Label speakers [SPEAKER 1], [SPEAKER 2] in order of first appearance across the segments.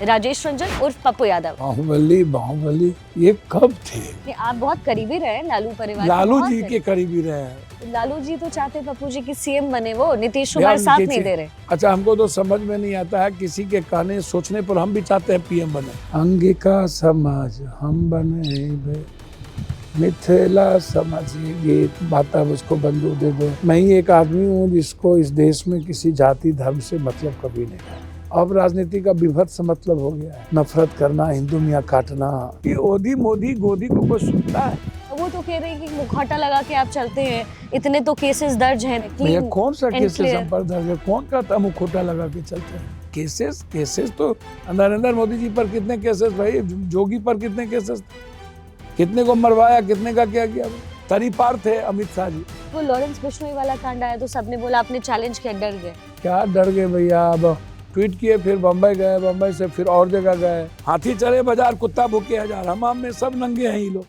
[SPEAKER 1] राजेश रंजन उर्फ पप्पू यादव।
[SPEAKER 2] बाहुबली बाहुबली ये कब थे?
[SPEAKER 1] आप बहुत करीबी रहे लालू परिवार,
[SPEAKER 2] लालू जी के करीबी रहे हैं।
[SPEAKER 1] लालू जी तो चाहते पप्पू जी की सीएम बने, वो नीतीश कुमार साथ नहीं दे रहे।
[SPEAKER 2] अच्छा, हमको तो समझ में नहीं आता है, किसी के कहने सोचने पर हम भी चाहते हैं पीएम बने। अंगिका समाज हम बने मिथिला समझिए, बाता मुझको बंदूक दे दो। मैं ही एक आदमी हूँ जिसको इस देश में किसी जाति धर्म से मतलब कभी नहीं है। अब राजनीति का विभत्स मतलब हो गया है, नफरत करना, हिंदू मियाँ काटना। ये ओदी मोदी गोदी को कोई सुनता है?
[SPEAKER 1] वो तो कह रहे हैं कि मुखौटा लगा के आप चलते हैं, इतने तो केसेस दर्ज हैं।
[SPEAKER 2] भैया कौन सा केसेस हम पर दर्ज है? कौन कहता मुखौटा लगा के चलते हैं? केसेस तो नरेंद्र मोदी जी पर कितने केसेस भाई, जोगी पर कितने केसेस, कितने को मरवाया, कितने का क्या किया। तरी पार थे अमित शाह जी।
[SPEAKER 1] वो लॉरेंस बिश्नोई वाला कांड आया तो सबने बोला आपने चैलेंज किया, डर गए।
[SPEAKER 2] क्या डर गए भैया? अब ट्वीट किए, फिर बम्बई गए, बम्बई से फिर और जगह गए। हाथी चले बाजार, कुत्ता भूखे हजार, हम में सब नंगे हैं ये लोग।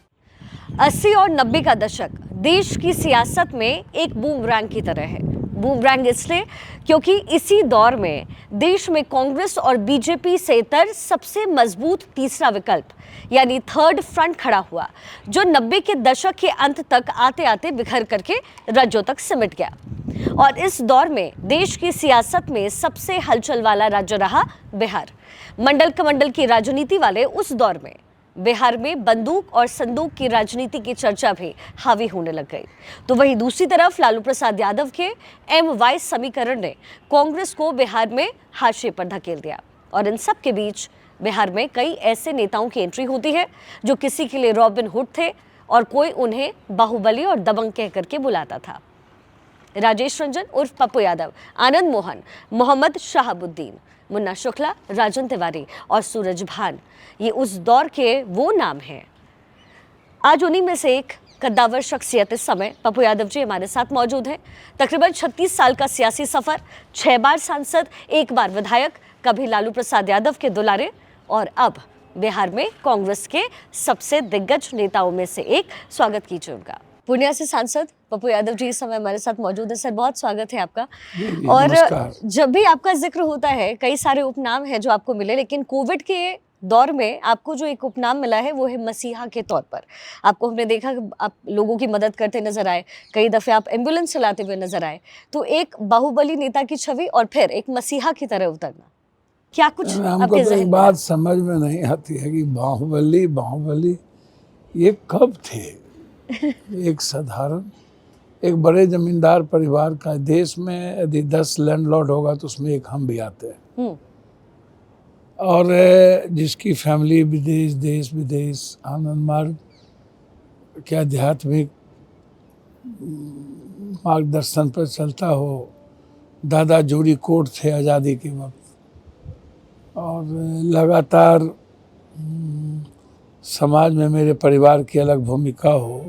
[SPEAKER 1] 80 और 90 का दशक देश की सियासत में एक बूमरैंग की तरह है। बूमरैंग इसलिए क्योंकि इसी दौर में देश में कांग्रेस और बीजेपी से इतर सबसे मजबूत तीसरा विकल्प यानी थर्ड फ्रंट खड़ा हुआ, जो 90 के दशक के अंत तक आते आते बिखर करके रज्जों तक सिमट गया। और इस दौर में देश की सियासत में सबसे हलचल वाला राज्य रहा बिहार। मंडल कमंडल की राजनीति वाले उस दौर में बिहार में बंदूक और संदूक की राजनीति की चर्चा भी हावी होने लग गई। तो वहीं दूसरी तरफ लालू प्रसाद यादव के MY समीकरण ने कांग्रेस को बिहार में हाशिए पर धकेल दिया। और इन सब के बीच बिहार में कई ऐसे नेताओं की एंट्री होती है जो किसी के लिए रॉबिन हुड थे और कोई उन्हें बाहुबली और दबंग कह करके बुलाता था। राजेश रंजन उर्फ पप्पू यादव, आनंद मोहन, मोहम्मद शहाबुद्दीन, मुन्ना शुक्ला, राजन तिवारी और सूरज भान, ये उस दौर के वो नाम हैं। आज उन्हीं में से एक कद्दावर शख्सियत इस समय पप्पू यादव जी हमारे साथ मौजूद हैं। तकरीबन 36 साल का सियासी सफर, 6 बार सांसद, 1 बार विधायक, कभी लालू प्रसाद यादव के दुलारे और अब बिहार में कांग्रेस के सबसे दिग्गज नेताओं में से एक। स्वागत कीजिए उनका। पूर्णिया से सांसद पप्पू यादव जी इस समय हमारे साथ मौजूद है। सर, बहुत स्वागत है आपका। और जब भी आपका जिक्र होता है, कई सारे उपनाम हैं जो आपको मिले, लेकिन कोविड के दौर में आपको जो एक उपनाम मिला है वो है मसीहा के तौर पर। आपको हमने देखा कि आप लोगों की मदद करते नजर आए, कई दफे आप एम्बुलेंस चलाते हुए नजर आए। तो एक बाहुबली नेता की छवि और फिर एक मसीहा की तरह उतरना, क्या कुछ
[SPEAKER 2] हमको तो एक बात समझ में नहीं आती है कि बाहुबली ये कब थे? एक साधारण, एक बड़े जमींदार परिवार का, देश में यदि 10 लैंडलॉर्ड होगा तो उसमें एक हम भी आते हैं। और जिसकी फैमिली विदेश, देश विदेश, आनंद मार्ग के आध्यात्मिक मार्गदर्शन पर चलता हो। दादा जोड़ी कोट थे आज़ादी के वक्त, और लगातार समाज में मेरे परिवार की अलग भूमिका हो,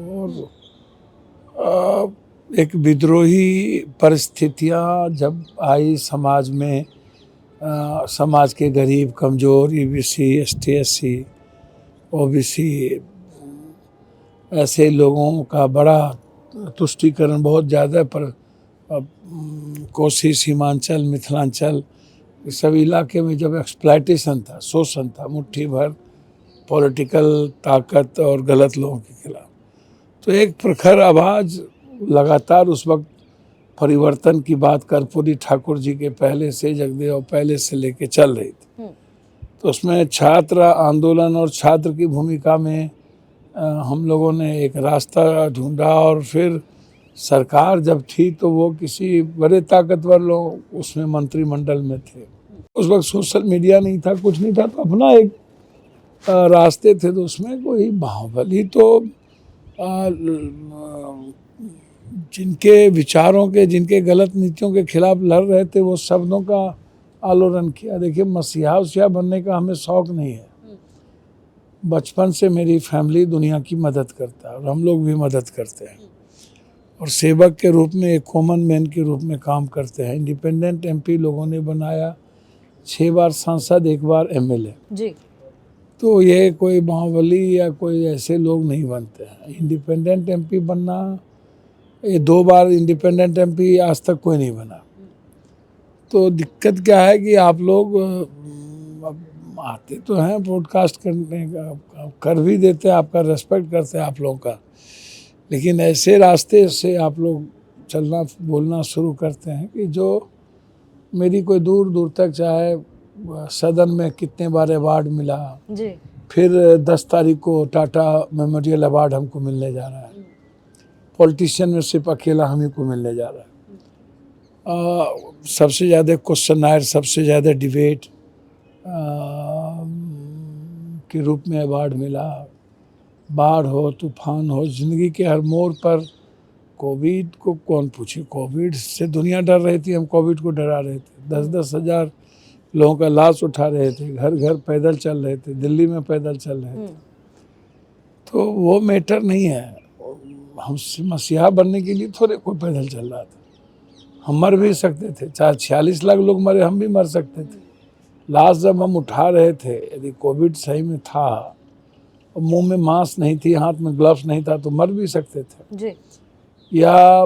[SPEAKER 2] और एक विद्रोही परिस्थितियां जब आई समाज में, समाज के गरीब, कमज़ोर, EBC, ST, SC, OBC ऐसे लोगों का बड़ा तुष्टीकरण बहुत ज़्यादा, पर कोसी, सीमांचल, मिथिलांचल सब इलाके में जब एक्सप्लॉयटेशन था, शोषण था, मुट्ठी भर पॉलिटिकल ताकत और गलत लोगों के खिलाफ, तो एक प्रखर आवाज़ लगातार उस वक्त परिवर्तन की बात कर्पूरी ठाकुर जी के पहले से, जगदेव पहले से लेके चल रही थी। तो उसमें छात्र आंदोलन और छात्र की भूमिका में हम लोगों ने एक रास्ता ढूंढा, और फिर सरकार जब थी तो वो किसी बड़े ताकतवर लोग उसमें मंत्रिमंडल में थे। उस वक्त सोशल मीडिया नहीं था, कुछ नहीं था, तो अपना एक रास्ते थे। तो उसमें कोई बाहुबली तो जिनके विचारों के, जिनके गलत नीतियों के खिलाफ लड़ रहे थे, वो शब्दों का आलोड़न किया। देखिए, मसीहा उसिया बनने का हमें शौक नहीं है। बचपन से मेरी फैमिली दुनिया की मदद करता है और हम लोग भी मदद करते हैं, और सेवक के रूप में, एक कॉमन मैन के रूप में काम करते हैं। इंडिपेंडेंट MP लोगों ने बनाया, 6 बार सांसद, 1 बार MLA जी। तो ये कोई बाहुबली या कोई ऐसे लोग नहीं बनते हैं। इंडिपेंडेंट MP बनना, ये 2 बार इंडिपेंडेंट MP आज तक कोई नहीं बना। तो दिक्कत क्या है कि आप लोग आते तो हैं ब्रॉडकास्ट करने का, कर भी देते हैं, आपका रेस्पेक्ट करते हैं आप लोगों का, लेकिन ऐसे रास्ते से आप लोग चलना बोलना शुरू करते हैं कि जो मेरी कोई दूर दूर तक, चाहे सदन में कितने बार अवार्ड मिला,
[SPEAKER 1] जी।
[SPEAKER 2] फिर 10 तारीख को टाटा मेमोरियल अवार्ड हमको मिलने जा रहा है, पॉलिटिशियन में सिर्फ अकेला हम ही को मिलने जा रहा है। सबसे ज़्यादा क्वेश्चन आयर, सबसे ज़्यादा डिबेट के रूप में अवार्ड मिला। बाढ़ हो, तूफान हो, ज़िंदगी के हर मोड़ पर कोविड को कौन पूछे, कोविड से दुनिया डर रही थी, हम कोविड को डरा रहे थे। 10-10 हज़ार लोगों का लाश उठा रहे थे, घर घर पैदल चल रहे थे, दिल्ली में पैदल चल रहे थे। तो वो मैटर नहीं है, हम मसीहा बनने के लिए थोड़े कोई पैदल चल रहा था, हम मर भी सकते थे, चाहे 46 लाख लोग मरे हम भी मर सकते थे। लाश जब हम उठा रहे थे, यदि कोविड सही में था और मुंह में मास्क नहीं थी, हाथ में ग्लव्स नहीं था, तो मर भी सकते थे
[SPEAKER 1] जी।
[SPEAKER 2] या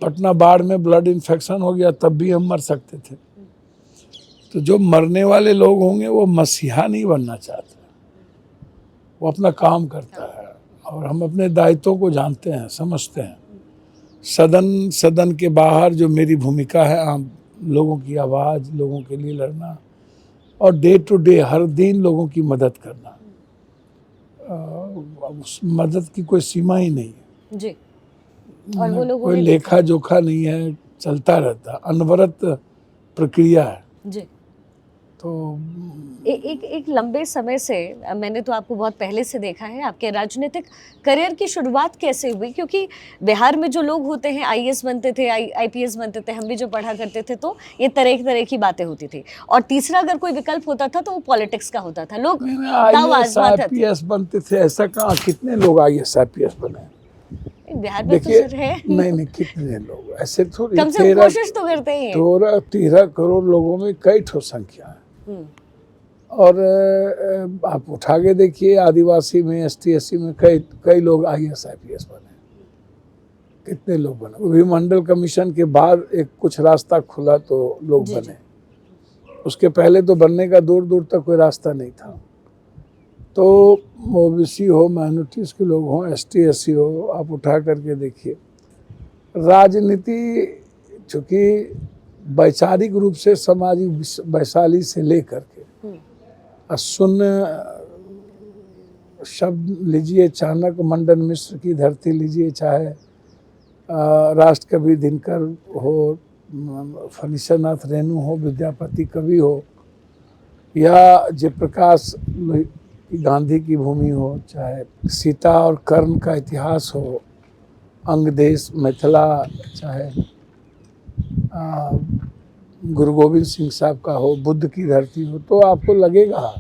[SPEAKER 2] पटना बाढ़ में ब्लड इन्फेक्शन हो गया तब भी हम मर सकते थे। तो जो मरने वाले लोग होंगे वो मसीहा नहीं बनना चाहते, वो अपना काम करता है और हम अपने दायित्वों को जानते हैं, समझते हैं। सदन के बाहर जो मेरी भूमिका है, आम लोगों की आवाज़, लोगों के लिए लड़ना और डे टू डे हर दिन लोगों की मदद करना, उस मदद की कोई सीमा ही नहीं है
[SPEAKER 1] जी। और वो लोगों
[SPEAKER 2] कोई
[SPEAKER 1] ने
[SPEAKER 2] लेखा जोखा नहीं है, चलता रहता, अनवरत प्रक्रिया है।
[SPEAKER 1] जी।
[SPEAKER 2] तो
[SPEAKER 1] एक लंबे समय से मैंने तो आपको बहुत पहले से देखा है, आपके राजनीतिक करियर की शुरुआत कैसे हुई? क्योंकि बिहार में जो लोग होते हैं आईएएस बनते थे, आईपीएस बनते थे, हम भी जब पढ़ा करते थे तो ये तरह की बातें होती थी। और तीसरा अगर कोई विकल्प होता था तो वो पॉलिटिक्स का होता था। लोग दाव आजमाते थे।
[SPEAKER 2] आईपीएस बनते थे, ऐसा कहाँ, कितने लोग आईएएस आईपीएस बने
[SPEAKER 1] बिहार में तो
[SPEAKER 2] देखिए?
[SPEAKER 1] सर है।
[SPEAKER 2] नहीं, कितने लोग ऐसे थोड़ी,
[SPEAKER 1] कम से कम कोशिश तो करते ही हैं।
[SPEAKER 2] 13 करोड़ लोगों में कई ठो संख्या है। और आप उठा के देखिए, आदिवासी में, एसटी एससी में कई लोग आईएएस आईपीएस बने, कितने लोग बने। वो भी मंडल कमीशन के बाद एक कुछ रास्ता खुला तो लोग बने, उसके पहले तो बनने का दूर दूर तक कोई रास्ता नहीं था। तो ओबीसी हो, माइनॉरिटीज़ के लोग हों, एसटी एससी हो, आप उठा करके देखिए। राजनीति चूँकि वैचारिक रूप से सामाजिक वैशाली से लेकर के शून्य शब्द लीजिए, चाणक्य, मंडन मिश्र की धरती लीजिए, चाहे राष्ट्र कवि दिनकर हो, फणीश्वरनाथ रेणु हो, विद्यापति कवि हो, या जयप्रकाश गांधी की भूमि हो, चाहे सीता और कर्ण का इतिहास हो, अंग देश मिथिला, चाहे गुरु गोविंद सिंह साहब का हो, बुद्ध की धरती हो, तो आपको लगेगा,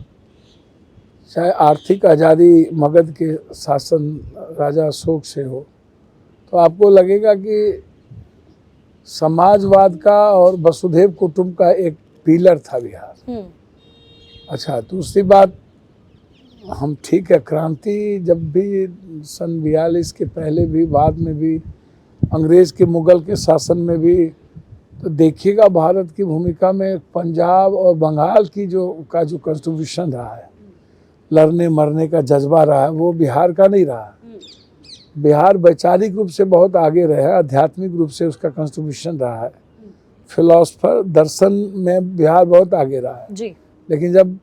[SPEAKER 2] चाहे आर्थिक आज़ादी मगध के शासन राजा अशोक से हो, तो आपको लगेगा कि समाजवाद का और वसुधैव कुटुंब का एक पिलर था बिहार। अच्छा, दूसरी बात, हम ठीक है, क्रांति जब भी सन 42 के पहले भी, बाद में भी, अंग्रेज़ के मुग़ल के शासन में भी, तो देखिएगा भारत की भूमिका में पंजाब और बंगाल की जो कंट्रीब्यूशन रहा है, लड़ने मरने का जज्बा रहा है, वो बिहार का नहीं रहा। बिहार वैचारिक रूप से बहुत आगे रहा है, आध्यात्मिक रूप से उसका कंट्रीब्यूशन रहा है, फिलोसफर दर्शन में बिहार बहुत आगे रहा है
[SPEAKER 1] जी।
[SPEAKER 2] लेकिन जब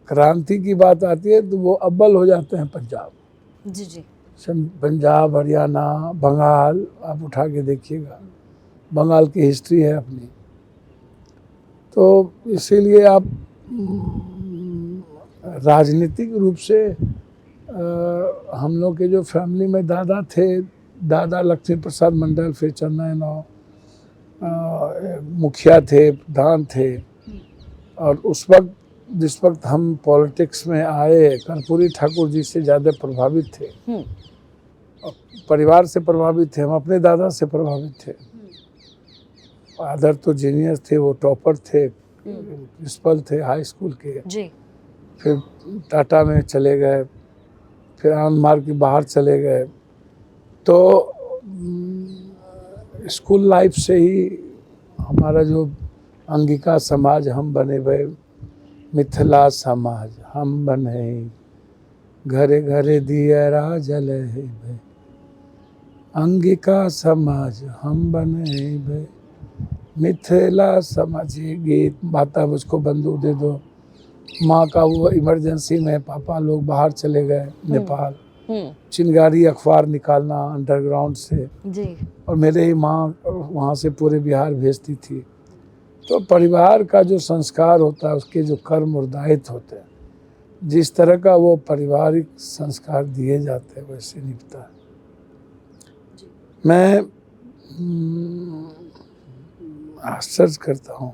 [SPEAKER 2] क्रांति की बात आती है तो वो अव्वल हो जाते हैं पंजाब।
[SPEAKER 1] जी जी।
[SPEAKER 2] पंजाब, हरियाणा, बंगाल, आप उठा के देखिएगा, बंगाल की हिस्ट्री है अपनी। तो इसीलिए आप राजनीतिक रूप से हम लोग के जो फैमिली में दादा थे, दादा लक्ष्मी प्रसाद मंडल, फिर चन्नैनव मुखिया थे, प्रधान थे, और उस वक्त जिस वक्त हम पॉलिटिक्स में आए, कर्पूरी ठाकुर जी से ज़्यादा प्रभावित थे, परिवार से प्रभावित थे, हम अपने दादा से प्रभावित थे। फादर तो जीनियस थे, वो टॉपर थे, प्रिंसिपल थे हाई स्कूल के
[SPEAKER 1] जी। फिर
[SPEAKER 2] टाटा में चले गए, फिर आनंद मार्ग के बाहर चले गए। तो स्कूल लाइफ से ही हमारा जो अंगिका समाज हम बने हुए, मिथिला समाज हम बने, घरे घरे दियरा जले भे, अंगिका समाज हम बने भे, मिथिला समाज। ये गीत, माता मुझको बंदूक दे दो, माँ का वो इमरजेंसी में पापा लोग बाहर चले गए नेपाल, चिंगारी अखबार निकालना अंडरग्राउंड से
[SPEAKER 1] जी।
[SPEAKER 2] और मेरे ही माँ वहाँ से पूरे बिहार भेजती थी। तो परिवार का जो संस्कार होता है, उसके जो कर्म और दायित्व होते हैं, जिस तरह का वो पारिवारिक संस्कार दिए जाते हैं वैसे निभता है। मैं आश्चर्य करता हूँ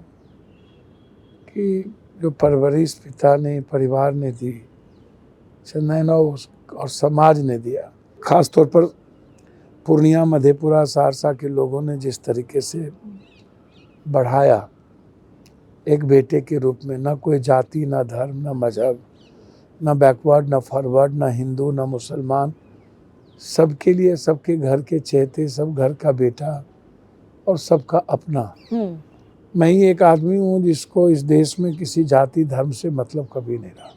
[SPEAKER 2] कि जो परवरिश पिता ने, परिवार ने दी, चंदन और समाज ने दिया, खास तौर पर पूर्णिया, मधेपुरा, सहरसा के लोगों ने जिस तरीके से बढ़ाया एक बेटे के रूप में, ना कोई जाति, ना धर्म, ना मजहब, ना बैकवर्ड, ना फॉरवर्ड, ना हिंदू, ना मुसलमान, सबके लिए, सबके घर के चहेते, सब घर का बेटा और सबका अपना। मैं ही एक आदमी हूँ जिसको इस देश में किसी जाति धर्म से मतलब कभी नहीं रहा।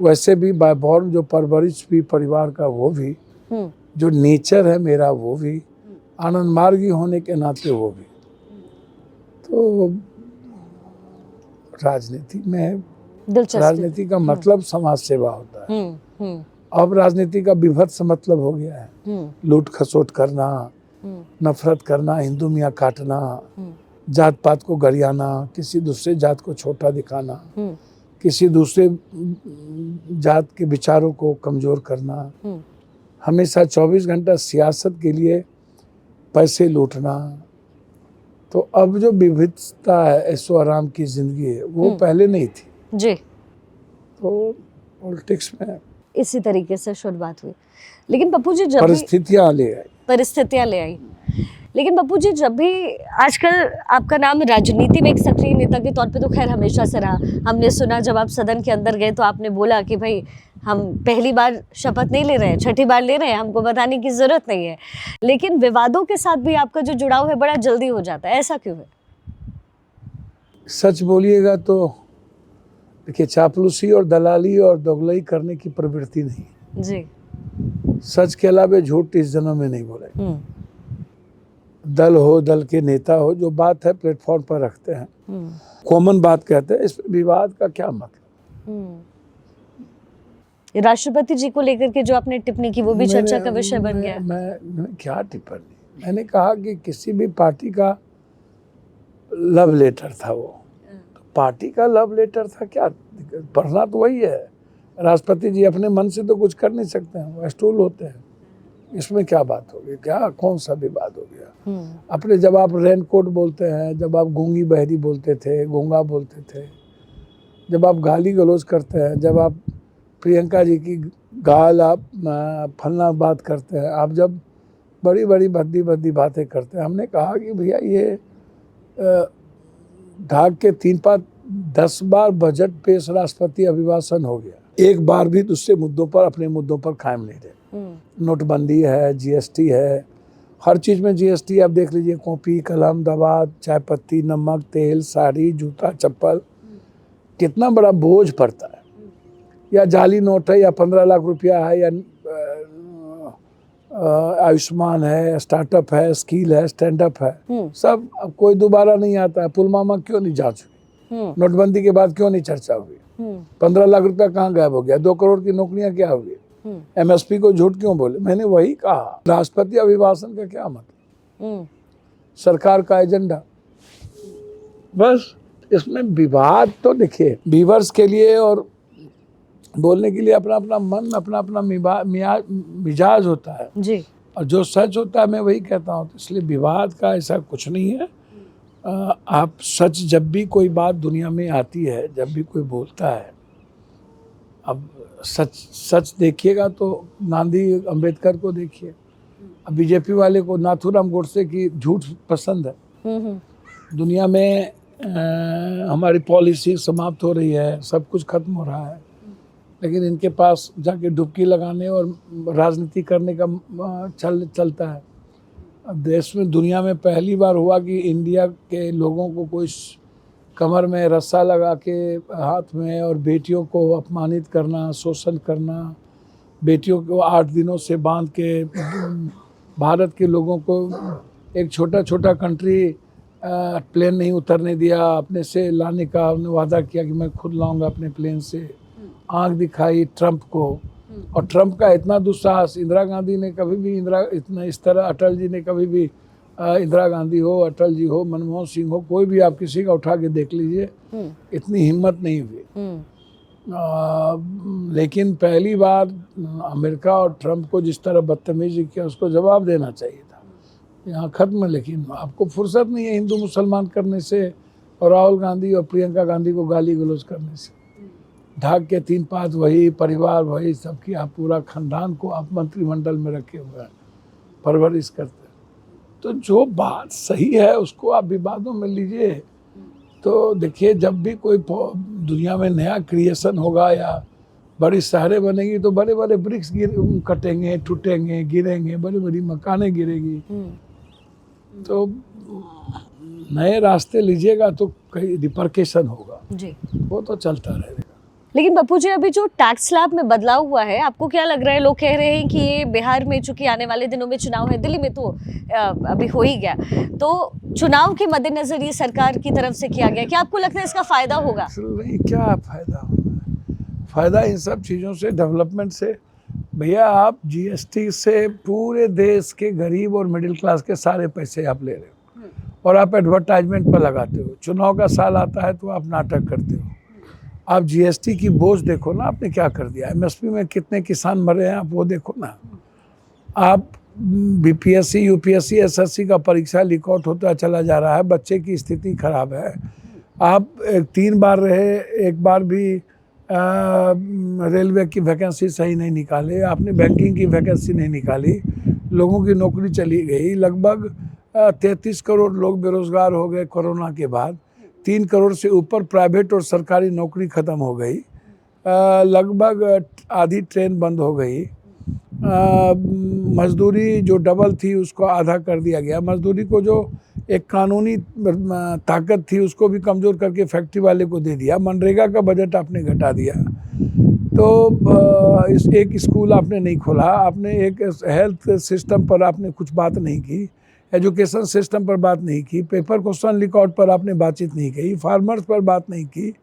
[SPEAKER 2] वैसे भी बाय बॉर्न जो परवरिश भी परिवार का, वो भी जो नेचर है मेरा, वो भी आनंद मार्गी होने के नाते वो भी। तो राजनीति में, राजनीति का मतलब समाज सेवा होता है। अब राजनीति का विभत्स मतलब हो गया है लूट खसोट करना, नफरत करना, हिंदू मियाँ काटना, जात पात को गरियाना, किसी दूसरे जात को छोटा दिखाना, किसी दूसरे जात के विचारों को कमजोर करना, हमेशा 24 घंटा सियासत के लिए पैसे लूटना। तो अब जो विविधता है, ऐशो आराम की जिंदगी है, वो पहले नहीं थी
[SPEAKER 1] जी।
[SPEAKER 2] तो पॉलिटिक्स में
[SPEAKER 1] इसी तरीके से शुरुआत हुई। लेकिन पप्पू जी, जब परिस्थितियां ले आई, लेकिन पप्पू जी, जब भी आजकल आपका नाम राजनीति में एक सक्रिय नेता के तौर पे तो खैर हमेशा से रहा। हमने सुना जब आप सदन के अंदर गए तो आपने बोला कि भाई हम पहली बार शपथ नहीं ले रहे हैं, छठी बार ले रहे हैं, हमको बताने की जरूरत नहीं है। लेकिन विवादों के साथ भी आपका जो जुड़ाव है बड़ा जल्दी हो जाता है, ऐसा क्यों है?
[SPEAKER 2] सच बोलिएगा तो देखिए, चापलूसी और दलाली और दोगलई करने की प्रवृत्ति नहीं
[SPEAKER 1] जी।
[SPEAKER 2] सच के अलावा झूठ इस जन्म में नहीं बोले। दल हो, दल के नेता हो, जो बात है प्लेटफॉर्म पर रखते हैं, कॉमन बात कहते हैं, इस विवाद का क्या मतलब।
[SPEAKER 1] राष्ट्रपति जी को लेकर के जो आपने टिप्पणी की, वो भी चर्चा का विषय बन गया।
[SPEAKER 2] मैं क्या टिप्पणी, मैंने कहा कि किसी भी पार्टी का लव लेटर था वो, तो पार्टी का लव लेटर था, क्या पढ़ना तो वही है। राष्ट्रपति जी अपने मन से तो कुछ कर नहीं सकते हैं, वो स्टूल होते हैं, इसमें क्या बात होगी, क्या कौन सा विवाद हो गया। अपने जब आप रेनकोट बोलते हैं, जब आप गूंगी बहरी बोलते थे, गूंगा बोलते थे, जब आप गाली गलौज करते हैं, जब आप प्रियंका जी की गाल आप फलना बात करते हैं, आप जब बड़ी बड़ी भद्दी भद्दी बातें करते हैं, हमने कहा कि भैया ये ढाक के 10 बार बजट पेश, राष्ट्रपति अभिभाषण हो गया, एक बार भी दूसरे मुद्दों पर, अपने मुद्दों पर कायम नहीं रहे। नोटबंदी है, जीएसटी है, हर चीज़ में जीएसटी। आप देख लीजिए, कॉपी, कलम, दवा, चाय पत्ती, नमक, तेल, साड़ी, जूता, चप्पल, कितना बड़ा बोझ पड़ता है। या जाली नोट है, या 15 लाख रुपया है, या आयुष्मान है, स्टार्टअप है, स्किल है, स्टैंड अप है, सब अब कोई दोबारा नहीं आता है। पुलवामा क्यों नहीं जांच हुई? नोटबंदी के बाद क्यों नहीं चर्चा हुई? 15 लाख रुपया कहाँ गायब हो गया? 2 करोड़ की नौकरियां क्या हो गई? एमएसपी को झूठ क्यों बोले? मैंने वही कहा, राष्ट्रपति अभिभाषण का क्या मतलब? सरकार का एजेंडा, बस। इसमें विवाद तो देखिए, व्यूअर्स के लिए और बोलने के लिए अपना अपना मन, अपना अपना मिजाज होता है
[SPEAKER 1] जी।
[SPEAKER 2] और जो सच होता है मैं वही कहता हूँ। तो इसलिए विवाद का ऐसा कुछ नहीं है। आप सच, जब भी कोई बात दुनिया में आती है, जब भी कोई बोलता है, अब सच देखिएगा तो गांधी, अंबेडकर को देखिए। अब बीजेपी वाले को नाथूराम गोडसे की झूठ पसंद है। दुनिया में हमारी पॉलिसी समाप्त हो रही है, सब कुछ खत्म हो रहा है, लेकिन इनके पास जाके डुबकी लगाने और राजनीति करने का चलता है। अब देश में, दुनिया में पहली बार हुआ कि इंडिया के लोगों को कोई कमर में रस्सा लगा के हाथ में, और बेटियों को अपमानित करना, शोषण करना, बेटियों को 8 दिनों से बांध के भारत के लोगों को एक छोटा छोटा कंट्री प्लेन नहीं उतरने दिया, अपने से लाने का उन्होंने वादा किया कि मैं खुद लाऊंगा अपने प्लेन से। आंख दिखाई ट्रंप को, और ट्रंप का इतना दुस्साहस इंदिरा गांधी ने कभी भी इतना इस तरह अटल जी ने कभी भी इंदिरा गांधी हो, अटल जी हो, मनमोहन सिंह हो, कोई भी आप किसी का उठा के देख लीजिए, इतनी हिम्मत नहीं हुई। लेकिन पहली बार अमेरिका और ट्रंप को जिस तरह बदतमीजी किया उसको जवाब देना चाहिए था। यहाँ खत्म। लेकिन आपको फुर्सत नहीं है हिंदू मुसलमान करने से, और राहुल गांधी और प्रियंका गांधी को गाली गलौज करने से। ढाक के 3 पात वही, परिवार वही, सबकी आप पूरा खानदान को आप मंत्रिमंडल में रखे हुए हैं, परवरिश करते हैं। तो जो बात सही है उसको आप विवादों में लीजिए। तो देखिए, जब भी कोई दुनिया में नया क्रिएशन होगा या बड़ी शहरें बनेगी तो बड़े बड़े ब्रिक्स कटेंगे, टूटेंगे, गिरेंगे, बड़ी बड़ी मकानें गिरेगी। तो नए रास्ते लीजिएगा तो कहीं रिपरकेशन होगा जी, वो तो चलता रहेगा।
[SPEAKER 1] लेकिन पप्पू जी, अभी जो टैक्स स्लैब में बदलाव हुआ है, आपको क्या लग रहा है? लोग कह रहे हैं कि ये बिहार में चूंकि आने वाले दिनों में चुनाव है, दिल्ली में तो अभी हो ही गया, तो चुनाव के मद्देनजर ये सरकार की तरफ से किया गया, क्या आपको लगता है इसका फायदा होगा?
[SPEAKER 2] नहीं, क्या फायदा होगा? फायदा इन सब चीज़ों से, डेवलपमेंट से। भैया, आप जीएसटी से पूरे देश के गरीब और मिडिल क्लास के सारे पैसे आप ले रहे हो, और आप एडवर्टाइजमेंट पर लगाते हो। चुनाव का साल आता है तो आप नाटक करते हो। आप जीएसटी की बोझ देखो ना, आपने क्या कर दिया। एमएसपी में कितने किसान मरे हैं, आप वो देखो ना। आप बीपीएससी, यूपीएससी, एसएससी का परीक्षा लीक आउट होता चला जा रहा है, बच्चे की स्थिति खराब है। आप 3 बार रहे, एक बार भी रेलवे की वैकेंसी सही नहीं निकाले, आपने बैंकिंग की वैकेंसी नहीं निकाली, लोगों की नौकरी चली गई। लगभग 33 करोड़ लोग बेरोजगार हो गए कोरोना के बाद। 3 करोड़ से ऊपर प्राइवेट और सरकारी नौकरी ख़त्म हो गई। लगभग आधी ट्रेन बंद हो गई। मजदूरी जो डबल थी उसको आधा कर दिया गया। मजदूरी को जो एक कानूनी ताकत थी उसको भी कमज़ोर करके फैक्ट्री वाले को दे दिया। मनरेगा का बजट आपने घटा दिया। तो इस एक स्कूल आपने नहीं खोला, आपने एक हेल्थ सिस्टम पर आपने कुछ बात नहीं की, एजुकेशन सिस्टम पर बात नहीं की, पेपर क्वेश्चन लीक आउट पर आपने बातचीत नहीं की, फार्मर्स पर बात नहीं की,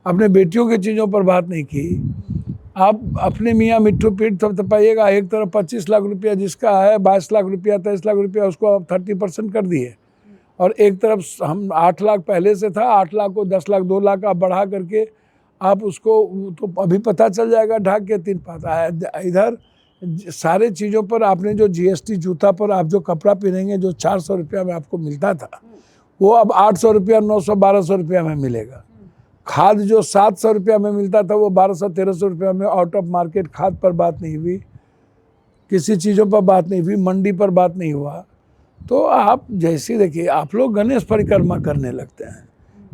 [SPEAKER 2] अपने बेटियों की चीज़ों पर बात नहीं की। आप अपने मियाँ मिट्ठू पीठ थपथपाइएगा। एक तरफ 25 लाख रुपया जिसका है, 22 लाख रुपया, 23 लाख रुपया, उसको आप 30% कर दिए। और एक तरफ हम 8 लाख पहले से था, 8 लाख को 10 लाख, 2 लाख आप बढ़ा करके आप उसको, तो अभी पता चल जाएगा ढाक के 3 पाता है। इधर सारे चीज़ों पर आपने जो जीएसटी, जूता पर आप जो कपड़ा पहनेंगे जो 400 रुपया में आपको मिलता था, वो अब 800 रुपया, 900, 1200 रुपया में मिलेगा। खाद जो 700 रुपया में मिलता था वो 1200, 1300 रुपया में। आउट ऑफ मार्केट खाद पर बात नहीं हुई, किसी चीज़ों पर बात नहीं हुई, मंडी पर बात नहीं हुआ। तो आप जैसे देखिए, आप लोग गणेश परिक्रमा करने लगते हैं,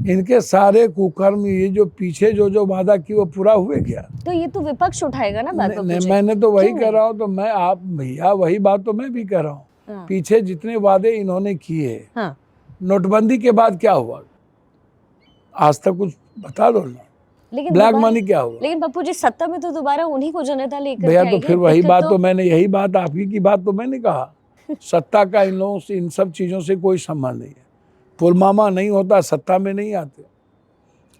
[SPEAKER 2] इनके सारे कुकर्म, ये जो पीछे जो वादा की वो पूरा हुए क्या?
[SPEAKER 1] तो ये तो विपक्ष उठाएगा ना बात।
[SPEAKER 2] मैंने तो वही कह रहा हूँ। तो मैं, आप भैया, वही बात तो मैं भी कह रहा हूँ।
[SPEAKER 1] हाँ।
[SPEAKER 2] पीछे जितने वादे इन्होंने किए,
[SPEAKER 1] हाँ।
[SPEAKER 2] नोटबंदी के बाद क्या हुआ आज तक कुछ बता दो ना।
[SPEAKER 1] लेकिन
[SPEAKER 2] ब्लैक मनी क्या हुआ?
[SPEAKER 1] लेकिन पप्पू जी, सत्ता में तो दोबारा उन्हीं को जनता लेकर
[SPEAKER 2] भैया, तो फिर वही बात तो मैंने, यही बात आपकी की बात तो मैंने कहा। सत्ता का इन लोगों से, इन सब चीज़ों से कोई संबंध नहीं है। पुलवामा नहीं होता, सत्ता में नहीं आते।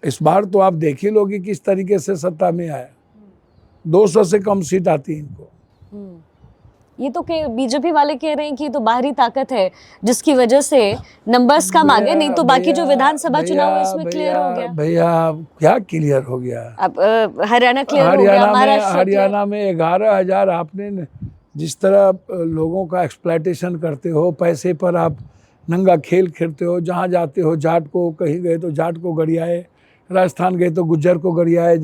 [SPEAKER 2] इस बार तो आप देख ही लोगे किस तरीके से सत्ता में आया। 200 से कम सीट आती इनको।
[SPEAKER 1] ये तो बीजेपी वाले कह रहे हैं कि ये तो बाहरी ताकत है जिसकी वजह से नंबर्स कम आ गए, नहीं तो बाकी जो विधानसभा चुनाव है इसमें क्लियर हो गया।
[SPEAKER 2] भैया, क्या क्लियर हो गया?
[SPEAKER 1] अब हरियाणा क्लियर हो गया, महाराष्ट्र।
[SPEAKER 2] हरियाणा में 11,000 आपने जिस तरह लोगों का एक्सप्लॉयटेशन करते हो, पैसे पर आप नंगा खेल खेलते हो। जहाँ जाते हो जाट को, कहीं गए तो जाट को गरियाए, राजस्थान गए तो गुज्जर को गरियाए,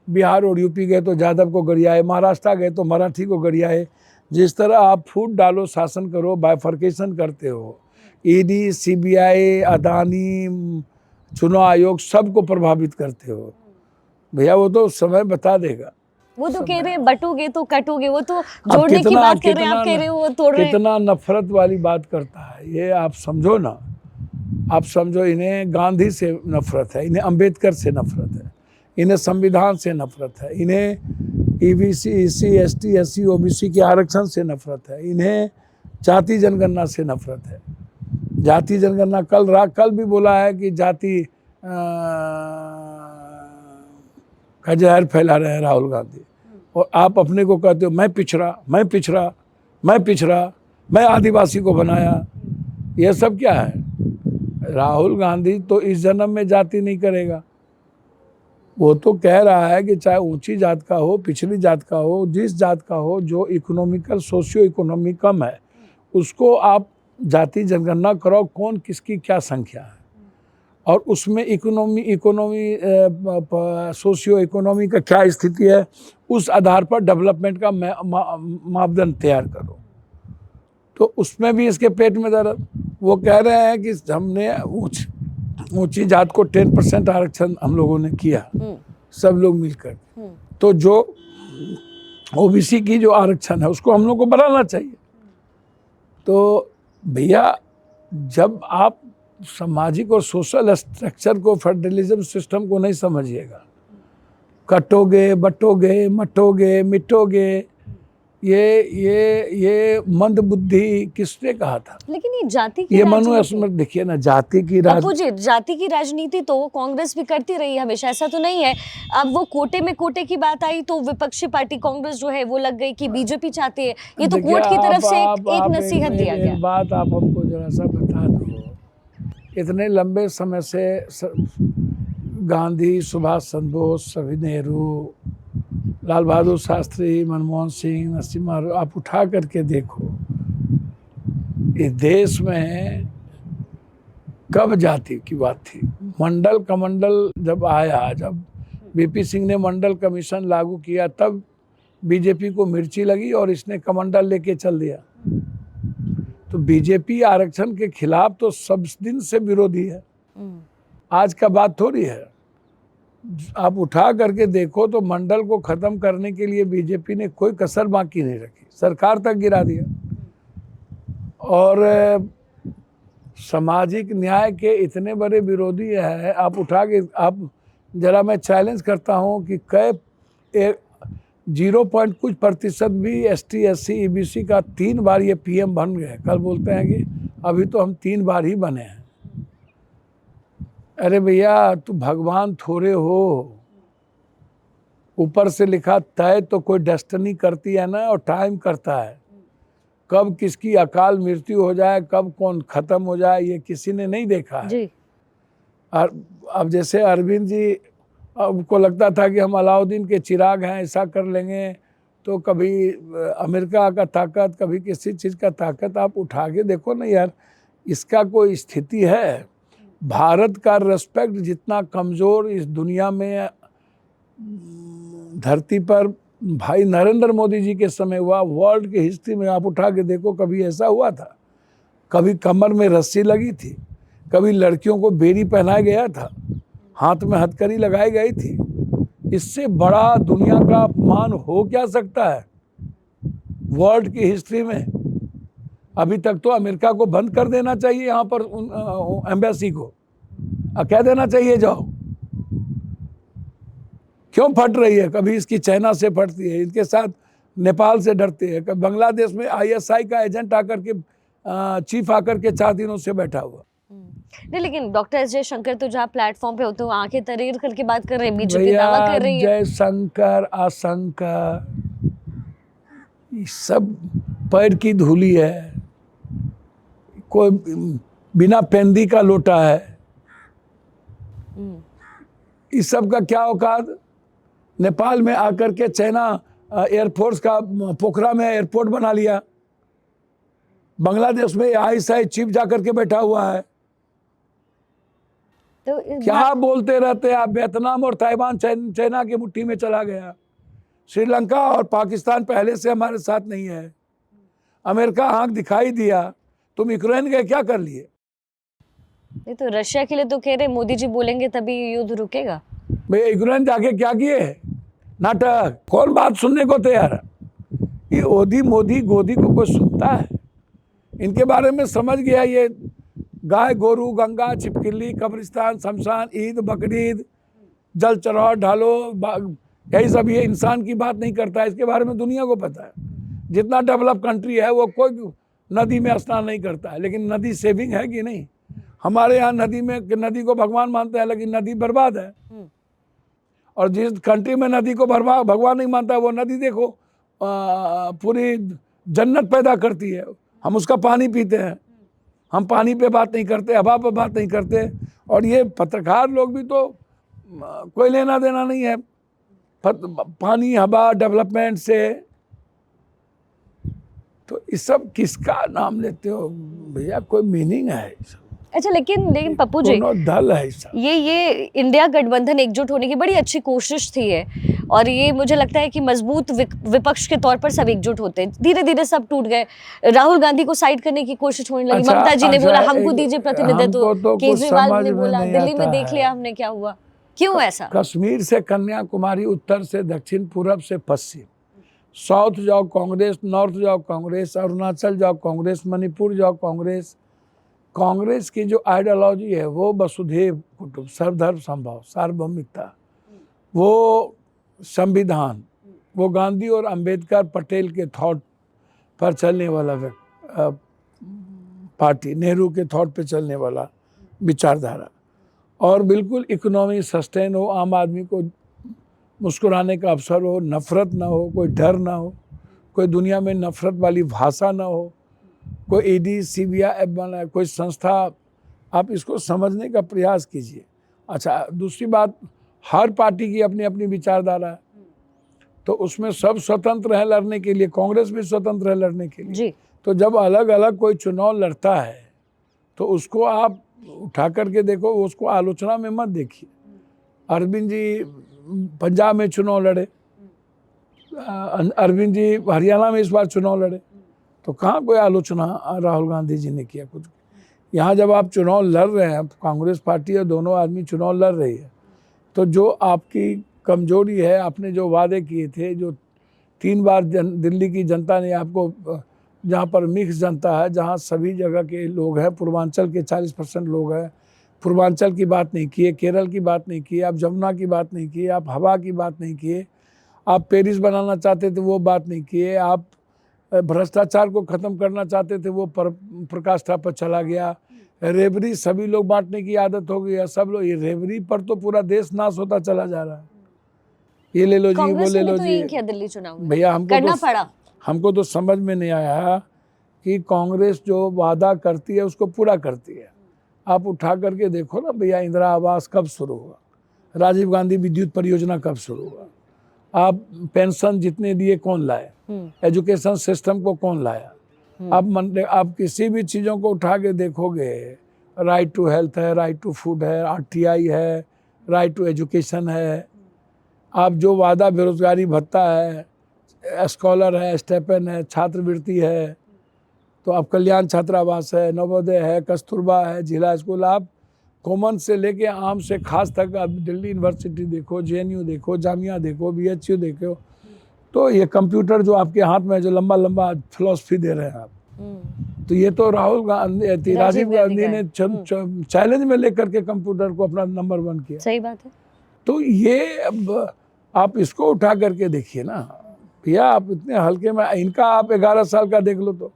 [SPEAKER 2] बिहार और यूपी गए तो यादव को गरियाए, महाराष्ट्र गए तो मराठी को गरियाए। जिस तरह आप फूट डालो, शासन करो, बाइफर्केशन करते हो, ईडी, सीबीआई, अदानी, चुनाव आयोग सबको प्रभावित करते हो। भैया, वो तो समय बता देगा।
[SPEAKER 1] वो तो कह रहे हैं बटोगे तो कटोगे, वो तो जोड़ने की बात कर रहे हैं, आप कह रहे हो वो तोड़ रहे हैं।
[SPEAKER 2] कितना नफरत वाली बात करता है ये, आप समझो ना। आप समझो इन्हें गांधी से नफरत है, इन्हें अंबेडकर से नफरत है, इन्हें संविधान से नफरत है, इन्हें EBC SC ST SC OBC के आरक्षण से नफरत है, इन्हें जाति जनगणना से नफरत है। जाति जनगणना कल भी बोला है कि जाति का जहर फैला रहे हैं राहुल गांधी, और आप अपने को कहते हो मैं पिछड़ा, मैं पिछड़ा, मैं पिछड़ा, मैं आदिवासी को बनाया। यह सब क्या है? राहुल गांधी तो इस जन्म में जाति नहीं करेगा। वो तो कह रहा है कि चाहे ऊंची जात का हो, पिछली जात का हो, जिस जात का हो, जो इकोनॉमिकल सोशियो इकोनॉमी कम है, उसको आप जाति जनगणना कराओ, कौन किसकी क्या संख्या है, और उसमें इकोनॉमी सोशियो इकोनॉमी का क्या स्थिति है, उस आधार पर डेवलपमेंट का मापदंड तैयार करो। तो उसमें भी इसके पेट में दर्द। वो कह रहे हैं कि हमने ऊंची जात को 10% आरक्षण हम लोगों ने किया, सब लोग मिलकर। तो जो ओबीसी की जो आरक्षण है उसको हम लोग को बढ़ाना चाहिए। तो भैया, जब आप सामाजिक और सोशल स्ट्रक्चर को, फेडरलिज्म सिस्टम को नहीं समझिएगा, कटोगे, बटोगे, मटोगे, मिटोगे, ये मंद बुद्धि किसने कहा था?
[SPEAKER 1] लेकिन ये जाति की
[SPEAKER 2] ये मनुस्मृति देखिए ना, जाति की
[SPEAKER 1] जाति की राजनीति तो कांग्रेस भी करती रही है हमेशा, ऐसा तो नहीं है। अब वो कोटे की बात आई तो विपक्षी पार्टी कांग्रेस जो है वो लग गई कि बीजेपी चाहती है। ये तो कोर्ट की तरफ से एक नसीहत दिया गया।
[SPEAKER 2] बात आप हमको जरा सा बता दो, इतने लंबे समय से गांधी, सुभाष चंद्र बोस, सभी नेहरू, लाल बहादुर शास्त्री, मनमोहन सिंह, नरसिम्हा, आप उठा करके देखो, इस देश में कब जाति की बात थी? मंडल कमंडल जब आया, जब बीपी सिंह ने मंडल कमीशन लागू किया, तब बीजेपी को मिर्ची लगी और इसने कमंडल लेके चल दिया। तो बीजेपी आरक्षण के खिलाफ तो सब दिन से विरोधी है, आज का बात थोड़ी है। आप उठा करके देखो तो मंडल को खत्म करने के लिए बीजेपी ने कोई कसर बाकी नहीं रखी, सरकार तक गिरा दिया। और सामाजिक न्याय के इतने बड़े विरोधी है, आप उठा के आप जरा, मैं चैलेंज करता हूं कि 0 कुछ % भी एसटी एससी ईबीसी का 3 बार ये पीएम बन गए। कल बोलते हैं कि अभी तो हम 3 बार ही बने हैं। अरे भैया, तू भगवान थोड़े हो, ऊपर से लिखा तय तो कोई डेस्टिनी करती है ना, और टाइम करता है। कब किसकी अकाल मृत्यु हो जाए, कब कौन खत्म हो जाए, ये किसी ने नहीं देखा है जी। अब जैसे अरविंद जी को लगता था कि हम अलाउद्दीन के चिराग हैं, ऐसा कर लेंगे, तो कभी अमेरिका का ताकत, कभी किसी चीज़ का ताकत। आप उठा के देखो ना यार, इसका कोई स्थिति है? भारत का रेस्पेक्ट जितना कमज़ोर इस दुनिया में धरती पर भाई नरेंद्र मोदी जी के समय हुआ, वर्ल्ड की हिस्ट्री में आप उठा के देखो कभी ऐसा हुआ था? कभी कमर में रस्सी लगी थी, कभी लड़कियों को बेड़ी पहनाया गया था, हाथ में हथकड़ी लगाई गई थी। इससे बड़ा दुनिया का अपमान हो क्या सकता है वर्ल्ड की हिस्ट्री में? अभी तक तो अमेरिका को बंद कर देना चाहिए, यहाँ पर एम्बेसी को कह देना चाहिए जाओ। क्यों फट रही है? कभी इसकी चाइना से फटती है, इनके साथ नेपाल से डरते हैं, कभी बांग्लादेश में आईएसआई का एजेंट आकर के चीफ आकर के 4 दिनों से बैठा हुआ।
[SPEAKER 1] नहीं, लेकिन डॉक्टर एस जयशंकर तो जहाँ प्लेटफॉर्म पे होते हो आंखें तरेर करके बात कर रहे हैं, बीजेपी दावा कर रही है।
[SPEAKER 2] जयशंकर आशंकर सब पैर की धूली है, कोई बिना पेंदी का लोटा है। इस सब का क्या औकात? नेपाल में आकर के चाइना एयरफोर्स का पोखरा में एयरपोर्ट बना लिया, बांग्लादेश में आईएसआई चीफ जाकर के बैठा हुआ है। तो क्या बोलते रहते हैं आप? वियतनाम और ताइवान चाइना की मुट्ठी में चला गया। श्रीलंका और पाकिस्तान पहले से हमारे साथ नहीं है। अमेरिका आंख दिखाई दिया, तुम यूक्रेन गए, क्या कर लिए?
[SPEAKER 1] ये तो रशिया के लिए तो कह रहे मोदी जी बोलेंगे तभी युद्ध रुकेगा।
[SPEAKER 2] भाई यूक्रेन जाके क्या किए? नाटक। कौन बात सुनने को तैयार है? ये ओदी मोदी गोदी को कोई सुनता है? इनके बारे में समझ गया ये गाय गोरू, गंगा, छिपकली, कब्रिस्तान, शमशान, ईद, बकरीद, जल चढ़ाओ, ढालो, यही सब। ये इंसान की बात नहीं करता है, इसके बारे में दुनिया को पता है। जितना डेवलप कंट्री है वो कोई नदी में स्नान नहीं करता है, लेकिन नदी सेविंग है कि नहीं? हमारे यहाँ नदी को भगवान मानते हैं, लेकिन नदी बर्बाद है। और जिस कंट्री में नदी को भगवान नहीं मानता, वो नदी देखो पूरी जन्नत पैदा करती है। हम उसका पानी पीते हैं। हम पानी पे बात नहीं करते, हवा पे बात नहीं करते। और ये पत्रकार लोग भी तो कोई लेना देना नहीं है पानी, हवा, डेवलपमेंट से। तो इस सब किसका नाम लेते हो भैया? कोई मीनिंग है?
[SPEAKER 1] अच्छा, लेकिन पप्पू जी,
[SPEAKER 2] दल है
[SPEAKER 1] ये इंडिया गठबंधन एकजुट होने की बड़ी अच्छी कोशिश थी है, और ये मुझे लगता है कि मजबूत विपक्ष के तौर पर सब एकजुट होते हैं। धीरे धीरे सब टूट गए। राहुल गांधी को साइड करने की कोशिश होने लगी। ममता जी ने बोला हमको दीजिए प्रतिनिधित्व, केजरीवाल ने बोला दिल्ली में देख लिया हमने क्या हुआ। क्यों ऐसा?
[SPEAKER 2] कश्मीर से कन्याकुमारी, उत्तर से दक्षिण, पूरब से पश्चिम, साउथ जाओ कांग्रेस, नॉर्थ जाओ कांग्रेस, अरुणाचल जाओ कांग्रेस, मणिपुर जाओ कांग्रेस। कांग्रेस की जो आइडियोलॉजी है वो वसुधैव कुटुंब, सर्वधर्म संभव, सार्वभौमिकता, वो संविधान, वो गांधी और अंबेडकर पटेल के थॉट पर चलने वाला पार्टी, नेहरू के थॉट पे चलने वाला विचारधारा। और बिल्कुल इकोनॉमी सस्टेन हो, आम आदमी को मुस्कुराने का अवसर हो, नफरत ना हो, कोई डर ना हो, कोई दुनिया में नफरत वाली भाषा ना हो, कोई ईडी सीबीआई बना, कोई संस्था। आप इसको समझने का प्रयास कीजिए। अच्छा, दूसरी बात, हर पार्टी की अपनी अपनी विचारधारा है, तो उसमें सब स्वतंत्र है लड़ने के लिए। कांग्रेस भी स्वतंत्र है लड़ने के लिए जी। तो जब अलग अलग कोई चुनाव लड़ता है तो उसको आप उठा करके देखो, उसको आलोचना में मत देखिए। अरविंद जी पंजाब में चुनाव लड़े, अरविंद जी हरियाणा में इस बार चुनाव लड़े, तो कहाँ कोई आलोचना राहुल गांधी जी ने किया कुछ? यहाँ जब आप चुनाव लड़ रहे हैं, कांग्रेस पार्टी और दोनों आदमी चुनाव लड़ रही है, तो जो आपकी कमजोरी है, आपने जो वादे किए थे, जो 3 बार दिल्ली की जनता ने आपको, जहाँ पर मिक्स जनता है, जहाँ सभी जगह के लोग हैं, पूर्वांचल के 40% लोग हैं, पूर्वांचल की बात नहीं किए, केरल की बात नहीं की, आप जमुना की बात नहीं किए, आप हवा की बात नहीं किए, आप पेरिस बनाना चाहते थे वो बात नहीं किए, आप भ्रष्टाचार को खत्म करना चाहते थे वो प्रकाष्ठा पर चला गया। रेवड़ी सभी लोग बांटने की आदत हो गई है, सब लोग, ये रेवड़ी पर तो पूरा देश नाश होता चला जा रहा है। ये ले लो जी, वो ले लो जी।
[SPEAKER 1] दिल्ली चुनाव
[SPEAKER 2] भैया हमको तो समझ में नहीं आया कि कांग्रेस जो वादा करती है उसको पूरा करती है। आप उठा करके देखो ना भैया, इंदिरा आवास कब शुरू हुआ, राजीव गांधी विद्युत परियोजना कब शुरू हुआ, आप पेंशन जितने दिए कौन लाए, एजुकेशन सिस्टम को कौन लाया। आप किसी भी चीज़ों को उठा के देखोगे, राइट टू हेल्थ है, राइट टू फूड है, RTI है, राइट टू एजुकेशन है। आप जो वादा, बेरोजगारी भत्ता है, स्कॉलर है, स्टेपन है, छात्रवृत्ति है, तो आप कल्याण छात्रावास है, नवोदय है, कस्तूरबा है, जिला स्कूल, आप कॉमन से लेके आम से खास तक आप दिल्ली यूनिवर्सिटी देखो, JNU देखो, जामिया देखो, BHU देखो, तो ये कंप्यूटर जो आपके हाथ में जो लंबा लंबा फिलॉसफी दे रहे हैं आप, तो ये तो राहुल गांधी, राजीव गांधी ने चैलेंज में लेकर के कंप्यूटर को अपना नंबर 1 किया।
[SPEAKER 1] सही बात है।
[SPEAKER 2] तो ये अब आप इसको उठा करके देखिए ना भैया, आप इतने हल्के में, इनका आप 11 साल का देख लो तो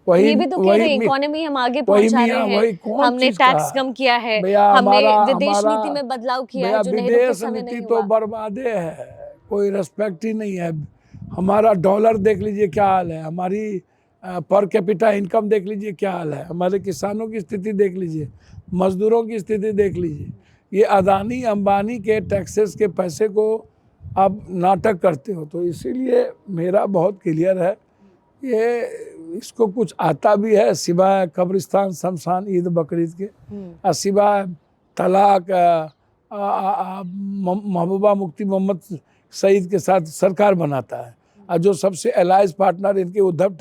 [SPEAKER 2] वही,
[SPEAKER 1] ये भी तो कह रहे हैं इकोनॉमी हम आगे पहुंचा रहे हैं, हमने टैक्स कम किया है, हमने विदेश नीति में बदलाव किया है जो नेहरू के समय नहीं हुआ।
[SPEAKER 2] तो बर्बादे है, कोई रेस्पेक्ट ही नहीं है। हमारा डॉलर देख लीजिए क्या हाल है, हमारी पर कैपिटा इनकम देख लीजिए क्या हाल है, हमारे किसानों की स्थिति देख लीजिए, मजदूरों की स्थिति देख लीजिए। ये अदानी अंबानी के टैक्सेस के पैसे को आप नाटक करते हो। तो इसीलिए मेरा बहुत क्लियर है, ये इसको कुछ आता भी है सिवाय कब्रिस्तान, शमशान, ईद बकरीद के, सिवाय तलाक, महबूबा मुफ्ती मोहम्मद सईद के साथ सरकार बनाता है। और जो सबसे अलाइज पार्टनर इनके उद्धव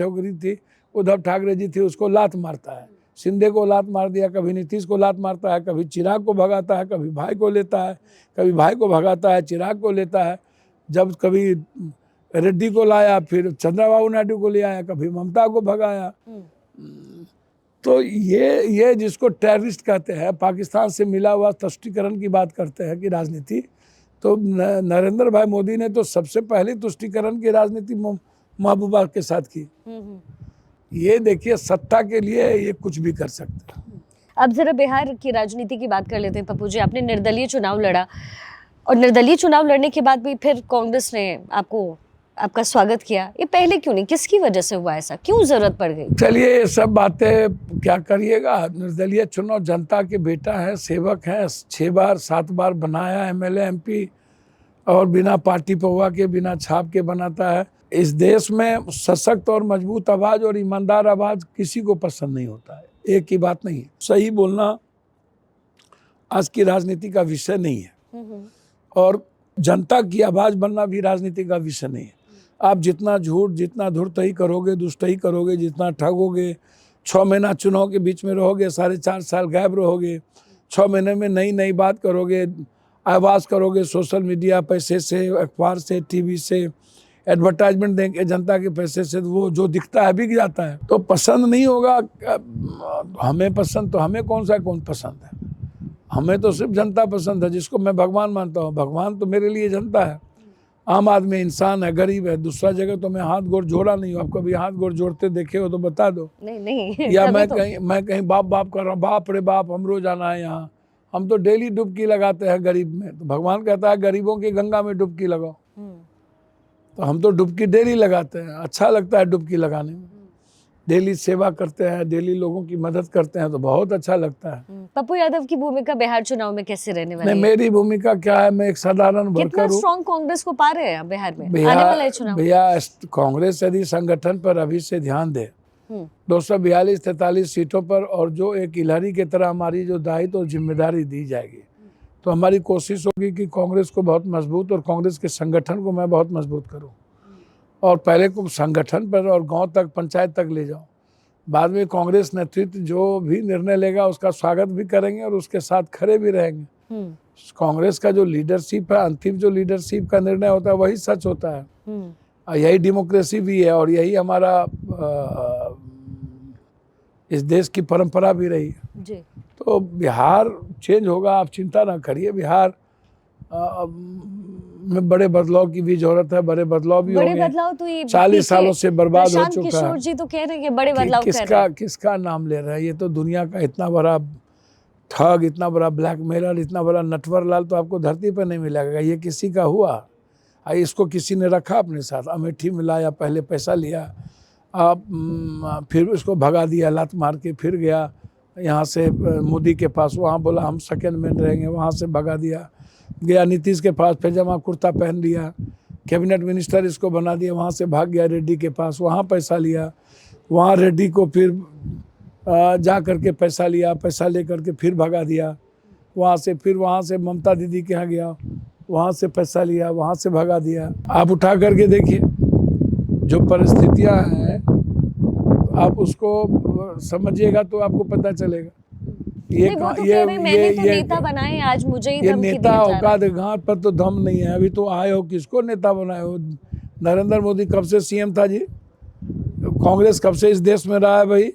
[SPEAKER 2] ठाकरे जी थी, उसको लात मारता है। शिंदे को लात मार दिया, कभी नीतीश को लात मारता है, कभी चिराग को भगाता है, कभी भाई को लेता है, कभी भाई को भगाता है, चिराग को लेता है। जब कभी रेड्डी को लाया, फिर चंद्रबाबू नायडू को ले आया, कभी ममता को भगाया। तो ये जिसको टेररिस्ट कहते हैं, पाकिस्तान से मिला हुआ तुष्टीकरण की बात करते हैं कि राजनीति, तो नरेंद्र भाई मोदी ने तो सबसे पहले तुष्टीकरण की राजनीति महबूबा के साथ की। ये देखिए, सत्ता के लिए ये कुछ भी कर सकते हैं।
[SPEAKER 1] अब जरा बिहार की राजनीति की बात कर लेते हैं पप्पू जी। आपने निर्दलीय चुनाव लड़ा और निर्दलीय चुनाव लड़ने के बाद भी फिर कांग्रेस ने आपका स्वागत किया। ये पहले क्यों नहीं, किसकी वजह से हुआ ऐसा, क्यों जरूरत पड़ गई?
[SPEAKER 2] चलिए, ये सब बातें क्या करिएगा। निर्दलीय चुनाव, जनता के बेटा है, सेवक है, 6 बार 7 बार बनाया एमएलए एमपी, और बिना पार्टी पवा के, बिना छाप के बनाता है। इस देश में सशक्त और मजबूत आवाज और ईमानदार आवाज किसी को पसंद नहीं होता है। एक ही बात नहीं है, सही बोलना आज की राजनीति का विषय नहीं है, और जनता की आवाज बनना भी राजनीति का विषय नहीं है। आप जितना झूठ, जितना धूर्तही करोगे, दुष्टही करोगे, जितना ठगोगे, 6 महीना चुनाव के बीच में रहोगे, 4.5 साल गायब रहोगे, 6 महीने में नई नई बात करोगे, आवाज करोगे सोशल मीडिया पैसे से, अखबार से, टीवी से, एडवर्टाइजमेंट देंगे जनता के पैसे से, वो जो दिखता है बिक जाता है। तो पसंद नहीं होगा हमें, पसंद तो हमें कौन पसंद है? हमें तो सिर्फ जनता पसंद है, जिसको मैं भगवान मानता हूँ। भगवान तो मेरे लिए जनता है। आम आदमी इंसान है, गरीब है। दूसरा जगह तो मैं हाथ गोड़ जोड़ा नहीं हूँ। आप कभी हाथ गोड़ जोड़ते देखे हो तो बता दो।
[SPEAKER 1] नहीं
[SPEAKER 2] या मैं कहीं बाप कर रहा हूँ, बाप रे बाप हमरो जाना है यहाँ। हम तो डेली डुबकी लगाते हैं गरीब में। तो भगवान कहता है गरीबों की गंगा में डुबकी लगाओ। तो हम तो डुबकी डेली लगाते हैं, अच्छा लगता है डुबकी लगाने में। डेली सेवा करते हैं, डेली लोगों की मदद करते हैं, तो बहुत अच्छा लगता है।
[SPEAKER 1] पप्पू यादव की भूमिका बिहार चुनाव में कैसे रहने वाली है?
[SPEAKER 2] मेरी भूमिका क्या है, मैं एक साधारण वर्कर हूँ।
[SPEAKER 1] स्ट्रॉन्ग कांग्रेस को पा रहे हैं बिहार में आने वाला चुनाव?
[SPEAKER 2] भैया, कांग्रेस यदि संगठन पर अभी से ध्यान दे, 242-43 सीटों पर, और जो एक इलहरी की तरह हमारी जो दायित्व और जिम्मेदारी दी जाएगी, तो हमारी कोशिश होगी कि कांग्रेस को बहुत मजबूत, और कांग्रेस के संगठन को मैं बहुत मजबूत करूं, और पहले को संगठन पर और गांव तक, पंचायत तक ले जाऊं। बाद में कांग्रेस नेतृत्व जो भी निर्णय लेगा उसका स्वागत भी करेंगे और उसके साथ खड़े भी रहेंगे। कांग्रेस का जो लीडरशिप है, अंतिम जो लीडरशिप का निर्णय होता है, वही सच होता है। और यही डेमोक्रेसी भी है, और यही हमारा इस देश की परंपरा भी रही है जी। तो बिहार चेंज होगा, आप चिंता ना करिए। बिहार में बड़े बदलाव की भी जरूरत है। बड़े बदलाव भी होंगे।
[SPEAKER 1] बदलाव तो ये
[SPEAKER 2] 40 सालों से बर्बाद हो चुका है।
[SPEAKER 1] किशोर जी तो कह रहे हैं कि बड़े बदलाव कर रहे हैं।
[SPEAKER 2] किसका नाम ले रहा है? ये तो दुनिया का इतना बड़ा ठग, इतना बड़ा ब्लैकमेलर, इतना बड़ा नटवर लाल तो आपको धरती पर नहीं मिलेगा। ये किसी का हुआ, इसको किसी ने रखा अपने साथ, अमेठी मिलाया, पहले पैसा लिया, फिर उसको भगा दिया लात मार के, फिर गया यहाँ से मोदी के पास, वहाँ बोला हम सेकेंड मैन रहेंगे, वहाँ से भगा दिया, गया नीतीश के पास, पैजामा कुर्ता पहन लिया, कैबिनेट मिनिस्टर इसको बना दिया, वहाँ से भाग गया रेड्डी के पास, वहाँ पैसा लिया, वहाँ रेड्डी को फिर जा करके पैसा लिया, पैसा ले करके फिर भगा दिया वहाँ से, फिर वहाँ से ममता दीदी के यहाँ गया, वहाँ से पैसा लिया, वहाँ से भगा दिया। आप उठा करके देखिए जो परिस्थितियाँ हैं, आप उसको समझिएगा तो आपको पता चलेगा।
[SPEAKER 1] ये नेता बनाए, आज मुझे ही धमकी दी जा रहा है।
[SPEAKER 2] औकात घाट पर तो दम नहीं है। अभी तो आए हो, किसको नेता बनाए हो? नरेंद्र मोदी कब से सीएम था जी? कांग्रेस कब से इस देश में रहा है भाई?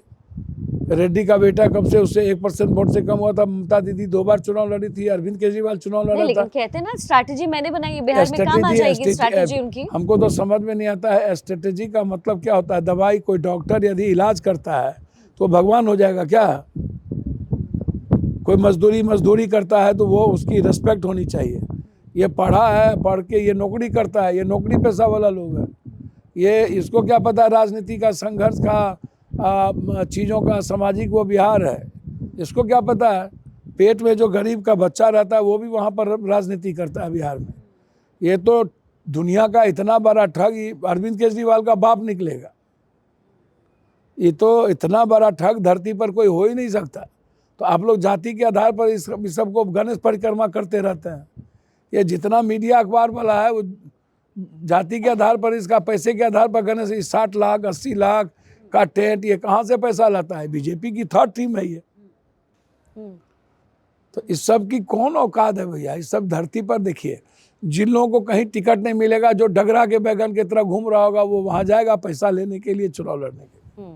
[SPEAKER 2] रेड्डी का बेटा कब से, उससे 1% वोट से कम हुआ था। ममता दीदी 2 बार चुनाव लड़ी थी, अरविंद केजरीवाल चुनाव लड़ा था।
[SPEAKER 1] लेकिन कहते हैं ना स्ट्रैटेजी मैंने बनाई है, बिहार में काम आ जाएगी स्ट्रैटेजी उनकी।
[SPEAKER 2] हमको तो समझ में नहीं आता है स्ट्रैटेजी का मतलब क्या होता है। दवाई, कोई डॉक्टर यदि इलाज करता है तो भगवान हो जाएगा क्या? कोई मजदूरी करता है तो वो उसकी रिस्पेक्ट होनी चाहिए। ये पढ़ा है, पढ़ के ये नौकरी करता है, ये नौकरी पेशा वाला लोग है। ये इसको क्या पता राजनीति का, संघर्ष का, चीज़ों का, सामाजिक वो बिहार है। इसको क्या पता है? पेट में जो गरीब का बच्चा रहता है वो भी वहाँ पर राजनीति करता है बिहार में। ये तो दुनिया का इतना बड़ा ठग अरविंद केजरीवाल का बाप निकलेगा। ये तो इतना बड़ा ठग धरती पर कोई हो ही नहीं सकता। तो आप लोग जाति के आधार पर इस सबको गणेश परिक्रमा करते रहते हैं। ये जितना मीडिया अखबार वाला है वो जाति के आधार पर, इसका पैसे के आधार पर गणेश 60 लाख 80 लाख का टेंट, ये कहाँ से पैसा लाता है? बीजेपी की 3rd टीम है ये। तो इस सब की कौन औकात है भैया? इस सब धरती पर देखिए, जिन लोगों को कहीं टिकट नहीं मिलेगा, जो डगरा के बैगन की तरह घूम रहा होगा, वो वहाँ जाएगा पैसा लेने के लिए, चुनाव लड़ने के लिए।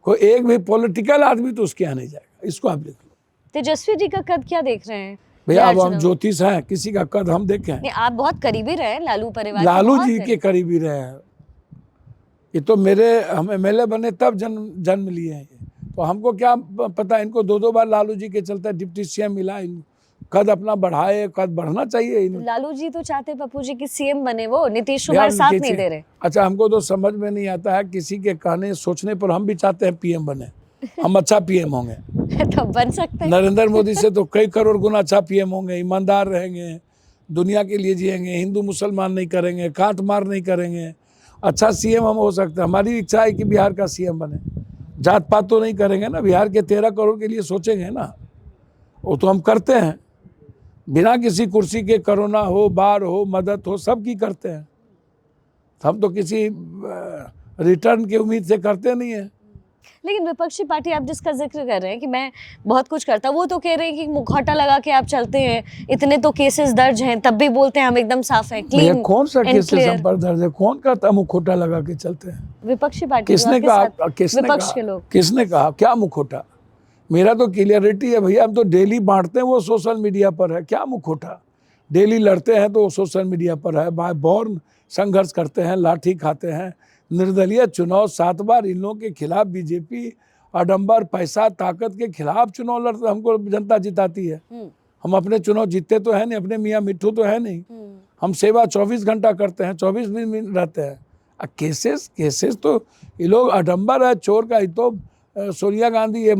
[SPEAKER 2] कोई एक भी पॉलिटिकल आदमी तो उसके यहाँ नहीं जाएगा, इसको आप लिख लो।
[SPEAKER 1] तेजस्वी जी का कद क्या देख रहे हैं
[SPEAKER 2] भैया अब
[SPEAKER 1] बिहार
[SPEAKER 2] हम
[SPEAKER 1] चुनाव?
[SPEAKER 2] ज्योतिष हैं, किसी का कद हम देखें?
[SPEAKER 1] नहीं, आप बहुत करीबी रहे लालू परिवार के,
[SPEAKER 2] लालू
[SPEAKER 1] बहुत
[SPEAKER 2] जी के
[SPEAKER 1] करीब।
[SPEAKER 2] करीबी रहे हैं। ये तो हम एमएलए बने तब जन्म लिए हैं ये। तो हमको क्या पता, इनको 2-2 बार लालू जी के चलते डिप्टी सीएम मिला, कद अपना बढ़ाए, कद बढ़ना चाहिए इन्हें।
[SPEAKER 1] लालू जी तो चाहते पप्पू जी की सीएम बने, वो नीतीश
[SPEAKER 2] भैया,
[SPEAKER 1] कुमार साथ
[SPEAKER 2] नीतीश-
[SPEAKER 1] नहीं दे रहे।
[SPEAKER 2] अच्छा, हमको तो समझ में नहीं आता है, किसी के कहने सोचने पर हम भी चाहते हैं पीएम बने, हम अच्छा पीएम होंगे।
[SPEAKER 1] तो बन सकते हैं।
[SPEAKER 2] नरेंद्र मोदी से तो कई करोड़ गुना अच्छा पीएम होंगे, ईमानदार रहेंगे, दुनिया के लिए जिएंगे, हिंदू मुसलमान नहीं करेंगे, काट मार नहीं करेंगे, अच्छा सीएम हम हो सकते हैं। हमारी इच्छा है कि बिहार का सीएम बने, जात पात तो नहीं करेंगे ना, बिहार के 13 करोड़ के लिए सोचेंगे ना, वो तो हम करते हैं बिना किसी कुर्सी के। कोरोना हो, बाढ़ हो, मदद हो, सब की करते हैं, हम तो किसी रिटर्न की उम्मीद से करते नहीं है।
[SPEAKER 1] लेकिन विपक्षी पार्टी आप जिसका जिक्र कर रहे हैं कि मैं बहुत कुछ करता, वो तो कह रहे हैं कि मुखौटा लगा के आप चलते हैं, इतने तो केसेस दर्ज हैं, तब भी बोलते हैं हम एकदम साफ हैं,
[SPEAKER 2] भैया
[SPEAKER 1] क्लीन
[SPEAKER 2] कौन सा
[SPEAKER 1] and
[SPEAKER 2] केसेस
[SPEAKER 1] clear।
[SPEAKER 2] हम पर दर्ज है? कौन कहता मुखोटा लगा के चलते हैं?
[SPEAKER 1] विपक्षी पार्टी
[SPEAKER 2] किसने
[SPEAKER 1] जो
[SPEAKER 2] कहा?
[SPEAKER 1] आपके साथ
[SPEAKER 2] किसने
[SPEAKER 1] विपक्ष
[SPEAKER 2] कहा?
[SPEAKER 1] के लोग।
[SPEAKER 2] किसने कहा? क्या मुखोटा? मेरा तो क्लियरिटी है भैया, हम तो डेली बांटते हैं, वो सोशल मीडिया पर है। क्या मुखोटा? डेली लड़ते हैं तो वो सोशल मीडिया पर है, बाय बॉर्न संघर्ष करते हैं, लाठी खाते हैं। निर्दलीय चुनाव 7 बार इन लोगों के खिलाफ बीजेपी आडंबर, पैसा, ताकत के खिलाफ चुनाव लड़ते, हमको जनता जिताती है। हम अपने चुनाव जीतते तो है नहीं, अपने मियाँ मिट्ठू तो है नहीं। हम सेवा 24 घंटा करते हैं, 24 दिन रहते हैं। केसेस तो ये लोग आडंबर है, चोर का। ये तो सोनिया गांधी, ये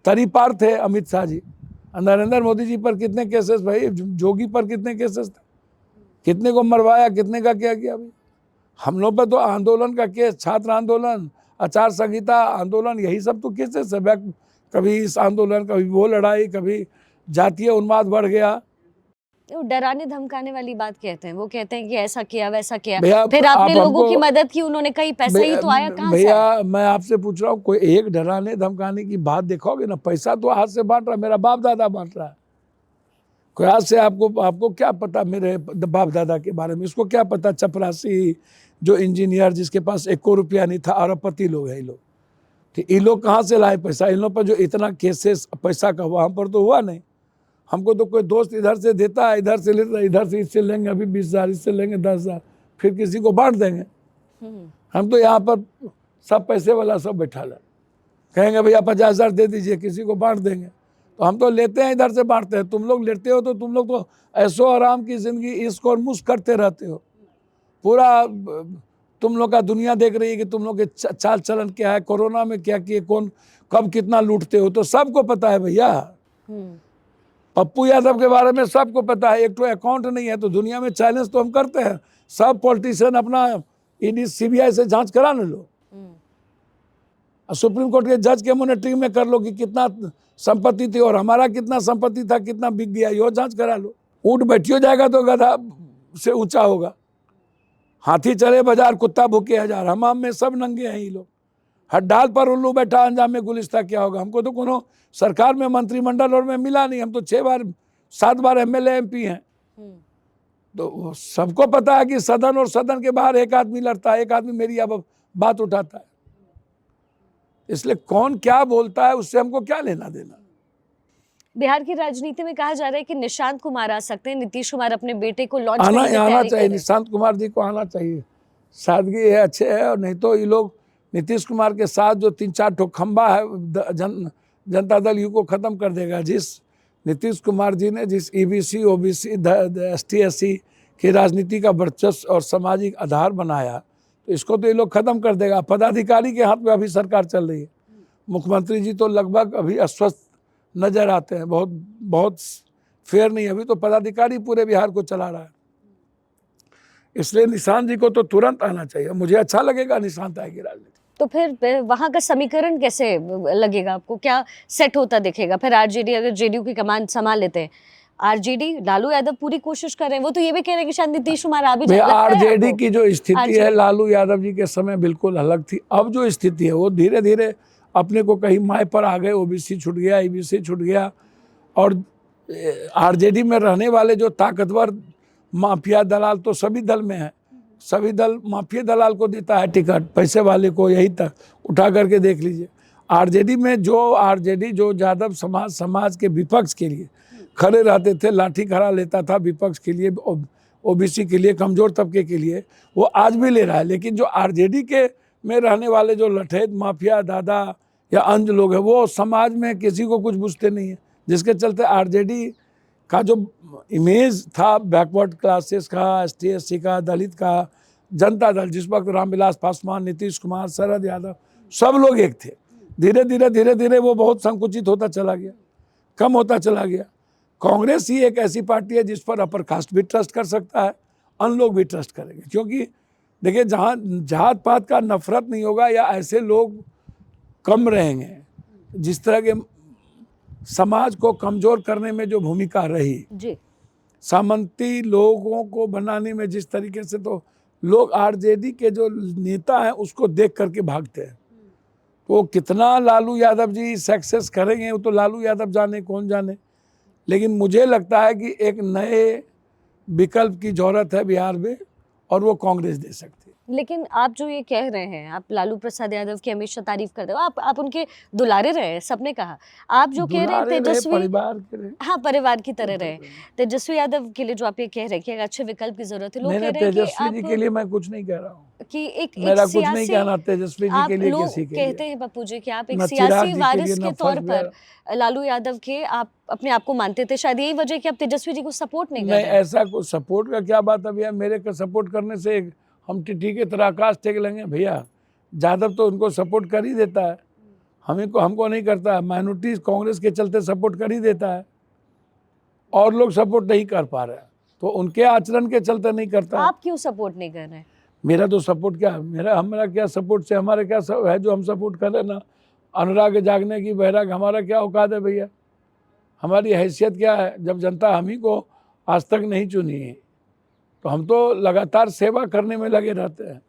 [SPEAKER 2] तरी पार थे अमित शाह जी, नरेंद्र मोदी जी पर कितने केसेस भाई, जोगी पर कितने केसेस थे, कितने को मरवाया, कितने का क्या किया भाई। हम लोग पर तो आंदोलन का केस, छात्र आंदोलन, आचार संहिता आंदोलन, यही सब तो केसेस है। कभी इस आंदोलन, कभी वो लड़ाई, कभी जातीय उन्माद बढ़ गया।
[SPEAKER 1] वो डराने धमकाने वाली बात कहते हैं, वो कहते हैं कि ऐसा किया वैसा किया,
[SPEAKER 2] भैया,
[SPEAKER 1] फिर आपने
[SPEAKER 2] आप
[SPEAKER 1] लोगों
[SPEAKER 2] हमको-
[SPEAKER 1] की मदद की, उन्होंने कही पैसा ही तो आया, कहाँ से आया?
[SPEAKER 2] भैया मैं आपसे पूछ रहा हूँ, कोई एक डराने धमकाने की बात देखोगे ना? पैसा तो हाथ से बांट रहा है, मेरा बाप दादा बांट रहा है। कोई आज से आपको क्या पता मेरे बाप दादा के बारे में? इसको क्या पता चपरासी जो इंजीनियर जिसके पास 1 रुपया नहीं था, अरबपति लोग हैं ये लोग। ठीक, ये लोग कहाँ से लाए पैसा? इन लोग पर जो इतना केसेस पैसा का हुआ, हम पर तो हुआ नहीं। हमको तो कोई दोस्त इधर से देता है, इधर से लेता है, इधर से इससे लेंगे अभी 20,000, इससे लेंगे 10,000, फिर किसी को बांट देंगे। हम तो यहाँ पर सब पैसे वाला सब बैठा ला, कहेंगे भैया 50,000 दे दीजिए, किसी को बांट देंगे। तो हम तो लेते हैं, इधर से बांटते हैं। तुम लोग लेते हो तो तुम लोग तो ऐसो आराम की जिंदगी इश्क और मुश्क करते रहते हो। पूरा तुम लोग का दुनिया देख रही है कि तुम लोग के चाल चलन क्या है, कोरोना में क्या किए, कौन कब कितना लूटते हो, तो सबको पता है भैया। पप्पू यादव के बारे में सबको पता है। एक तो अकाउंट नहीं है तो दुनिया में चैलेंज तो हम करते हैं। सब पॉलिटिशियन अपना ईडी सीबीआई से जांच करा लो, सुप्रीम कोर्ट के जज के मॉनिटरिंग में कर लो कि कितना संपत्ति थी और हमारा कितना संपत्ति था, कितना बिक गया, यो जांच करा लो। ऊँट बैठियो जाएगा तो गधा से ऊंचा होगा। हाथी चले बाजार, कुत्ता भूखे हजार, हमाम में सब नंगे हैं ये लोग। हड्डाल पर उल्लू बैठा, अंजाम में गुलिस्ता क्या होगा। हमको तो कोनो सरकार में, मंत्रिमंडल और में मिला नहीं। हम तो 6 बार 7 बार एमएलए एमपी हैं। तो सबको पता है कि सदन और सदन के बाहर एक आदमी लड़ता है, एक आदमी मेरी अब बात उठाता है। इसलिए कौन क्या बोलता है उससे हमको क्या लेना देना।
[SPEAKER 1] बिहार की राजनीति में कहा जा रहा है कि निशांत कुमार आ सकते हैं, नीतीश कुमार अपने बेटे को लॉन्च
[SPEAKER 2] आना
[SPEAKER 1] करने की
[SPEAKER 2] आना
[SPEAKER 1] तैयारी कर
[SPEAKER 2] चाहिए,
[SPEAKER 1] रहे हैं।
[SPEAKER 2] निशांत कुमार जी को आना चाहिए। सादगी है, अच्छे है। और नहीं तो ये लोग नीतीश कुमार के साथ जो 3-4 ठो खंबा है, जनता दल यू को खत्म कर देगा। जिस नीतीश कुमार जी ने जिस ईबीसी ओबीसी एसटी एससी की राजनीति का वर्चस्व और सामाजिक आधार बनाया, तो इसको तो ये लोग खत्म कर देगा। पदाधिकारी के हाथ में अभी सरकार चल रही है। मुख्यमंत्री जी तो लगभग अभी अस्वस्थ नजर आते हैं, बहुत फेयर नहीं। अभी तो पदाधिकारी पूरे बिहार को चला रहा है। इसलिए निशांत जी को तो तुरंत आना चाहिए। मुझे अच्छा लगेगा निशांत आएगी राजनीति।
[SPEAKER 1] तो फिर वहां का समीकरण कैसे लगेगा आपको, क्या सेट होता दिखेगा? फिर आरजेडी अगर जेडीयू की कमान संभाल लेते हैं, आरजेडी लालू यादव पूरी कोशिश कर रहे हैं, वो तो ये भी कह रहे हैं कि शायद नीतीश कुमार आ भी जाए।
[SPEAKER 2] आरजेडी की जो स्थिति है लालू यादव जी के समय बिल्कुल अलग थी। अब जो स्थिति है वो धीरे धीरे अपने को कहीं माए पर आ गए। ओबीसी छूट गया, ईबीसी छूट गया। और आरजेडी में रहने वाले जो ताकतवर माफिया दलाल तो सभी दल में है। सभी दल माफिया दलाल को देता है टिकट, पैसे वाले को, यही तक उठा करके देख लीजिए। आरजेडी में जो यादव समाज के विपक्ष के लिए खड़े रहते थे, लाठी खड़ा लेता था विपक्ष के लिए, ओबीसी के लिए, कमजोर तबके के लिए, वो आज भी ले रहा है। लेकिन जो आरजेडी के में रहने वाले जो लठेत माफिया दादा या अंज लोग हैं, वो समाज में किसी को कुछ बुझते नहीं है, जिसके चलते आरजेडी का जो इमेज था बैकवर्ड क्लासेस का, ST SC का, दलित का, जनता दल, जिस वक्त रामविलास पासवान, नीतीश कुमार, शरद यादव, सब लोग एक थे। धीरे धीरे वो बहुत संकुचित होता चला गया, कम होता चला गया। कांग्रेस ही एक ऐसी पार्टी है जिस पर अपर कास्ट भी ट्रस्ट कर सकता है, अन्य लोग भी ट्रस्ट करेंगे। क्योंकि देखिए, जहाँ जात पात का नफरत नहीं होगा या ऐसे लोग कम रहेंगे, जिस तरह के समाज को कमजोर करने में जो भूमिका रही
[SPEAKER 1] जी,
[SPEAKER 2] सामंती लोगों को बनाने में जिस तरीके से, तो लोग आरजेडी के जो नेता हैं उसको देख करके भागते हैं। तो कितना लालू यादव जी सक्सेस करेंगे वो तो लालू यादव जाने, कौन जाने। लेकिन मुझे लगता है कि एक नए विकल्प की जरूरत है बिहार में, और वो कांग्रेस दे सकती है।
[SPEAKER 1] लेकिन आप जो ये कह रहे हैं, आप लालू प्रसाद यादव की हमेशा तारीफ करते हो, आप उनके दुलारे रहे, सबने कहा। आप जो कह रहे हैं तेजस्वी,
[SPEAKER 2] परिवार के रहे,
[SPEAKER 1] हाँ, परिवार की तरह रहे। तेजस्वी यादव के लिए जो आप ये कह रहे हैं कि एक अच्छे विकल्प की जरूरत है, लोग कह रहे हैं कि
[SPEAKER 2] तेजस्वी जी के लिए मैं कुछ नहीं कह रहा हूँ,
[SPEAKER 1] कि एक
[SPEAKER 2] मेरा कुछ नहीं कहना तेजस्वी जी के लिए,
[SPEAKER 1] लोग
[SPEAKER 2] किसी के
[SPEAKER 1] कहते
[SPEAKER 2] लिए।
[SPEAKER 1] हैं पप्पू जी कि आप एक
[SPEAKER 2] न चिराग
[SPEAKER 1] सियासी
[SPEAKER 2] जी के
[SPEAKER 1] वारिस
[SPEAKER 2] लिए, न
[SPEAKER 1] के तौर
[SPEAKER 2] फर्ज
[SPEAKER 1] पर लालू यादव के आप अपने आप को मानते थे। शायद यही वजह है कि आप तेजस्वी जी को सपोर्ट नहीं कर रहे हैं।
[SPEAKER 2] ऐसा कुछ सपोर्ट का क्या बात है भैया, मेरे को सपोर्ट करने से हम टिटी के तरह आकाश टेक लेंगे भैया। यादव तो उनको सपोर्ट कर ही देता है, हमको नहीं करता है। माइनॉरिटीज कांग्रेस के चलते सपोर्ट कर ही देता है, और लोग सपोर्ट नहीं कर पा रहे हैं, तो उनके आचरण के चलते नहीं करता।
[SPEAKER 1] आप क्यों सपोर्ट नहीं कर रहे हैं?
[SPEAKER 2] मेरा तो सपोर्ट क्या है, हमारा क्या सपोर्ट से, हमारे क्या है जो हम सपोर्ट कर रहे हैं ना। अनुराग जागने की बैराग, हमारा क्या औकात है भैया, हमारी हैसियत क्या है। जब जनता हम ही को आज तक नहीं चुनी है, तो हम तो लगातार सेवा करने में लगे रहते हैं।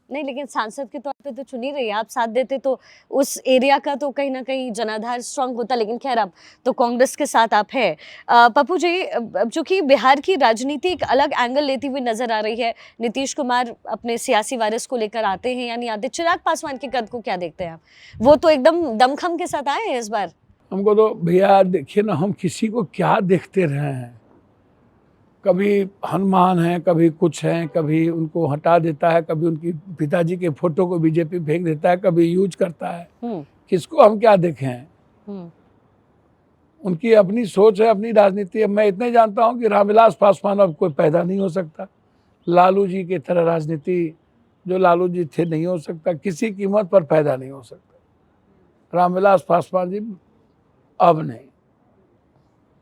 [SPEAKER 1] नहीं, लेकिन सांसद के तौर पे तो चुनी रही है, आप साथ देते तो उस एरिया का तो कहीं ना कहीं जनाधार स्ट्रांग होता। लेकिन खैर, अब तो कांग्रेस के साथ आप है। पप्पू जी, चूंकि बिहार की राजनीति एक अलग एंगल लेती हुई नजर आ रही है, नीतीश कुमार अपने सियासी वारिस को लेकर आते हैं या नहीं आते, चिराग पासवान के कद को क्या देखते हैं आप? वो तो एकदम दमखम के साथ आए हैं इस बार।
[SPEAKER 2] हमको तो भैया देखिए ना, हम किसी को क्या देखते रहे हैं, कभी हनुमान हैं, कभी कुछ हैं, कभी उनको हटा देता है, कभी उनकी पिताजी के फोटो को बीजेपी फेंक देता है, कभी यूज करता है। किसको हम क्या देखें हैं? उनकी अपनी सोच है, अपनी राजनीति है। मैं इतने जानता हूं कि रामविलास पासवान अब कोई पैदा नहीं हो सकता, लालू जी की तरह राजनीति जो लालू जी थे नहीं हो सकता, किसी कीमत पर पैदा नहीं हो सकता। रामविलास पासवान जी अब नहीं,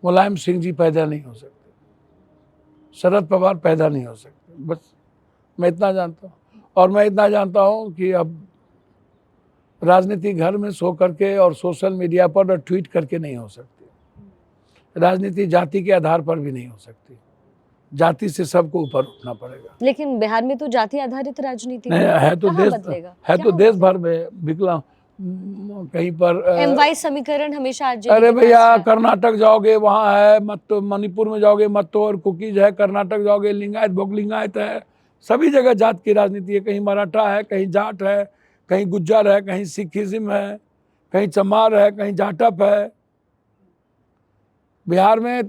[SPEAKER 2] मुलायम सिंह जी पैदा नहीं हो सकते, शरद पवार पैदा नहीं हो सकते। बस मैं इतना जानता हूँ। और मैं इतना जानता हूँ कि अब राजनीति घर में सो करके और सोशल मीडिया पर और ट्वीट करके नहीं हो सकती। राजनीति जाति के आधार पर भी नहीं हो सकती, जाति से सबको ऊपर उठना पड़ेगा।
[SPEAKER 1] लेकिन बिहार में तो जाति आधारित राजनीति
[SPEAKER 2] है तो देश भर में विकलांग कहीं पर
[SPEAKER 1] MY समीकरण हमेशा
[SPEAKER 2] अरे भैया, कर्नाटक जाओगे वहाँ है मत्तो, मणिपुर में जाओगे मत्तो और कुकीज है, कर्नाटक जाओगे लिंगायत भोग लिंगायत है। सभी जगह जात की राजनीति है, कहीं मराठा है, कहीं जाट है, कहीं गुज्जर है, कहीं सिखिज्म है, कहीं चमार है, कहीं जाटप है। बिहार में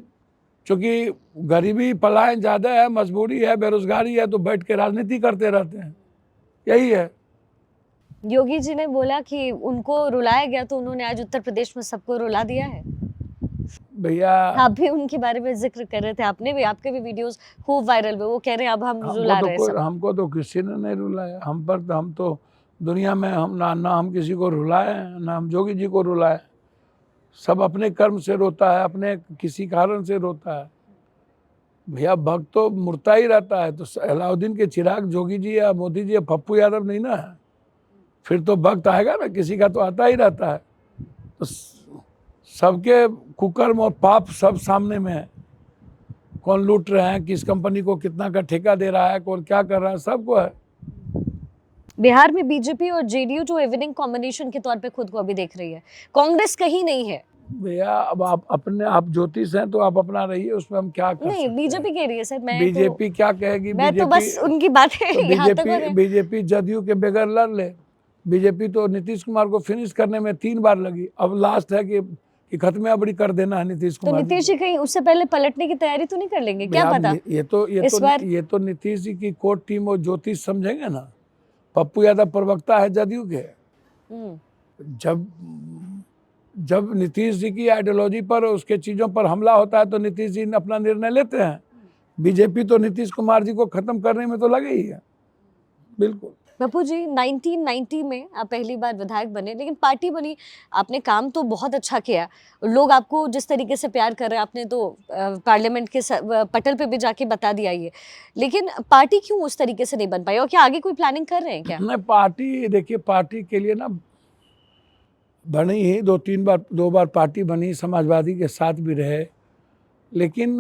[SPEAKER 2] चूंकि गरीबी पलायन ज़्यादा है, मजबूरी है, बेरोजगारी है, तो बैठ के राजनीति करते रहते हैं, यही है।
[SPEAKER 1] योगी जी ने बोला कि उनको रुलाया गया, तो उन्होंने आज उत्तर प्रदेश में सबको रुला दिया है।
[SPEAKER 2] भैया
[SPEAKER 1] आप भी उनके बारे में जिक्र कर रहे थे, आपने भी, आपके भी वीडियोस खूब वायरल हुए। वो कह रहे हैं अब हम रुला रहे हैं।
[SPEAKER 2] हमको तो किसी ने नहीं रुलाया, हम तो दुनिया में हम ना हम किसी को रुलाए, ना हम योगी जी को रुलाए। सब अपने कर्म से रोता है, अपने किसी कारण से रोता है। भैया भक्त तो मुड़ता ही रहता है, तो अलाउद्दीन के चिराग योगी जी या मोदी जी या पप्पू यादव नहीं ना है, फिर तो वक्त आएगा ना, किसी का तो आता ही रहता है। तो सबके कुकर्म और पाप सब सामने में है, कौन लूट रहे हैं, किस कंपनी को कितना का ठेका दे रहा है, कौन क्या कर रहा है, सबको है।
[SPEAKER 1] बिहार में बीजेपी और जेडीयू जो इवनिंग कॉम्बिनेशन के तौर पे खुद को अभी देख रही है, कांग्रेस कहीं नहीं है।
[SPEAKER 2] भैया अब आप अपने आप ज्योतिष हैं तो आप अपना रहिए, उसमें हम क्या कर
[SPEAKER 1] नहीं
[SPEAKER 2] सकते हैं।
[SPEAKER 1] बीजेपी कह रही है सर, मैं
[SPEAKER 2] बीजेपी क्या कहेगी?
[SPEAKER 1] मैं तो बस उनकी बातें यहाँ तक हो रहे हैं।
[SPEAKER 2] बीजेपी जदयू के बगैर लड़ ले। बीजेपी तो नीतीश कुमार को फिनिश करने में 3 बार लगी, अब लास्ट है कि खत्म अबड़ी कर देना है नीतीश
[SPEAKER 1] तो
[SPEAKER 2] कुमार
[SPEAKER 1] नीतीश जी कहीं उससे पहले पलटने की तैयारी तो नहीं कर लेंगे, क्या
[SPEAKER 2] भैया,
[SPEAKER 1] पता इस बार?
[SPEAKER 2] ये तो नीतीश जी की कोर टीम और ज्योतिष समझेंगे ना। पप्पू यादव प्रवक्ता है जदयू के। जब जब नीतीश जी की आइडियोलॉजी पर, उसके चीजों पर हमला होता है तो नीतीश जी अपना निर्णय लेते हैं। बीजेपी तो नीतीश कुमार जी को खत्म करने में तो लगे ही है। बिल्कुल।
[SPEAKER 1] पप्पू जी 1990 में आप पहली बार विधायक बने, लेकिन पार्टी बनी, आपने काम तो बहुत अच्छा किया, लोग आपको जिस तरीके से प्यार कर रहे हैं, आपने तो पार्लियामेंट के पटल पे भी जाके बता दिया ये, लेकिन पार्टी क्यों उस तरीके से नहीं बन पाई, और क्या आगे कोई प्लानिंग कर रहे हैं क्या?
[SPEAKER 2] नहीं, पार्टी देखिए, पार्टी के लिए ना बनी ही 2 बार पार्टी बनी, समाजवादी के साथ भी रहे, लेकिन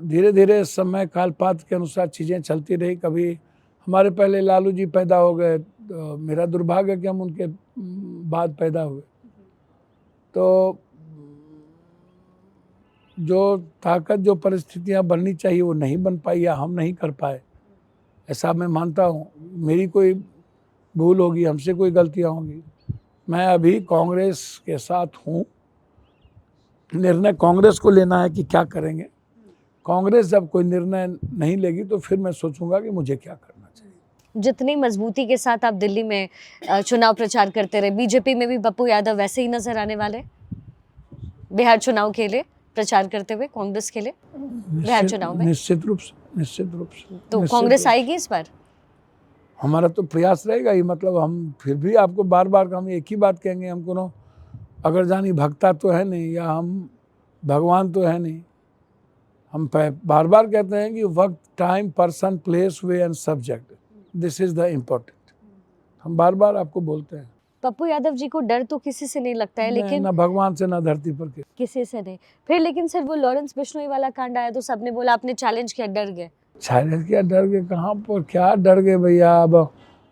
[SPEAKER 2] धीरे धीरे समय काल पात्र के अनुसार चीज़ें चलती रही। कभी हमारे पहले लालू जी पैदा हो गए, तो मेरा दुर्भाग्य कि हम उनके बाद पैदा हुए, तो जो ताकत, जो परिस्थितियां बननी चाहिए वो नहीं बन पाई या हम नहीं कर पाए, ऐसा मैं मानता हूँ। मेरी कोई भूल होगी, हमसे कोई गलतियां होंगी। मैं अभी कांग्रेस के साथ हूँ, निर्णय कांग्रेस को लेना है कि क्या करेंगे। कांग्रेस जब कोई निर्णय नहीं लेगी तो फिर मैं सोचूंगा कि मुझे क्या करना चाहिए।
[SPEAKER 1] जितनी मजबूती के साथ आप दिल्ली में चुनाव प्रचार करते रहे, बीजेपी में भी पप्पू यादव वैसे ही नजर आने वाले बिहार चुनाव के लिए प्रचार करते हुए, कांग्रेस के लिए बिहार चुनाव में?
[SPEAKER 2] निश्चित रूप से।
[SPEAKER 1] तो कांग्रेस आएगी इस बार?
[SPEAKER 2] हमारा तो प्रयास रहेगा ही। मतलब हम फिर भी आपको बार बार हम एक ही बात कहेंगे, हम कोनो अगर जानी भक्ता तो है नहीं, या हम भगवान तो है नहीं। हम बार बार कहते हैं कि वक्त, time, person, place, way and subject, this is the important. हम बार बार आपको बोलते हैं।
[SPEAKER 1] पप्पू यादव जी को डर तो किसी से नहीं लगता है, लेकिन
[SPEAKER 2] ना भगवान से ना धरती पर के
[SPEAKER 1] किसी से नहीं। फिर लेकिन सर वो लॉरेंस बिश्नोई वाला कांड आया तो सबने बोला आपने चैलेंज किया, डर गए।
[SPEAKER 2] चैलेंज किया, डर गए? कहाँ पर क्या डर गए भैया। अब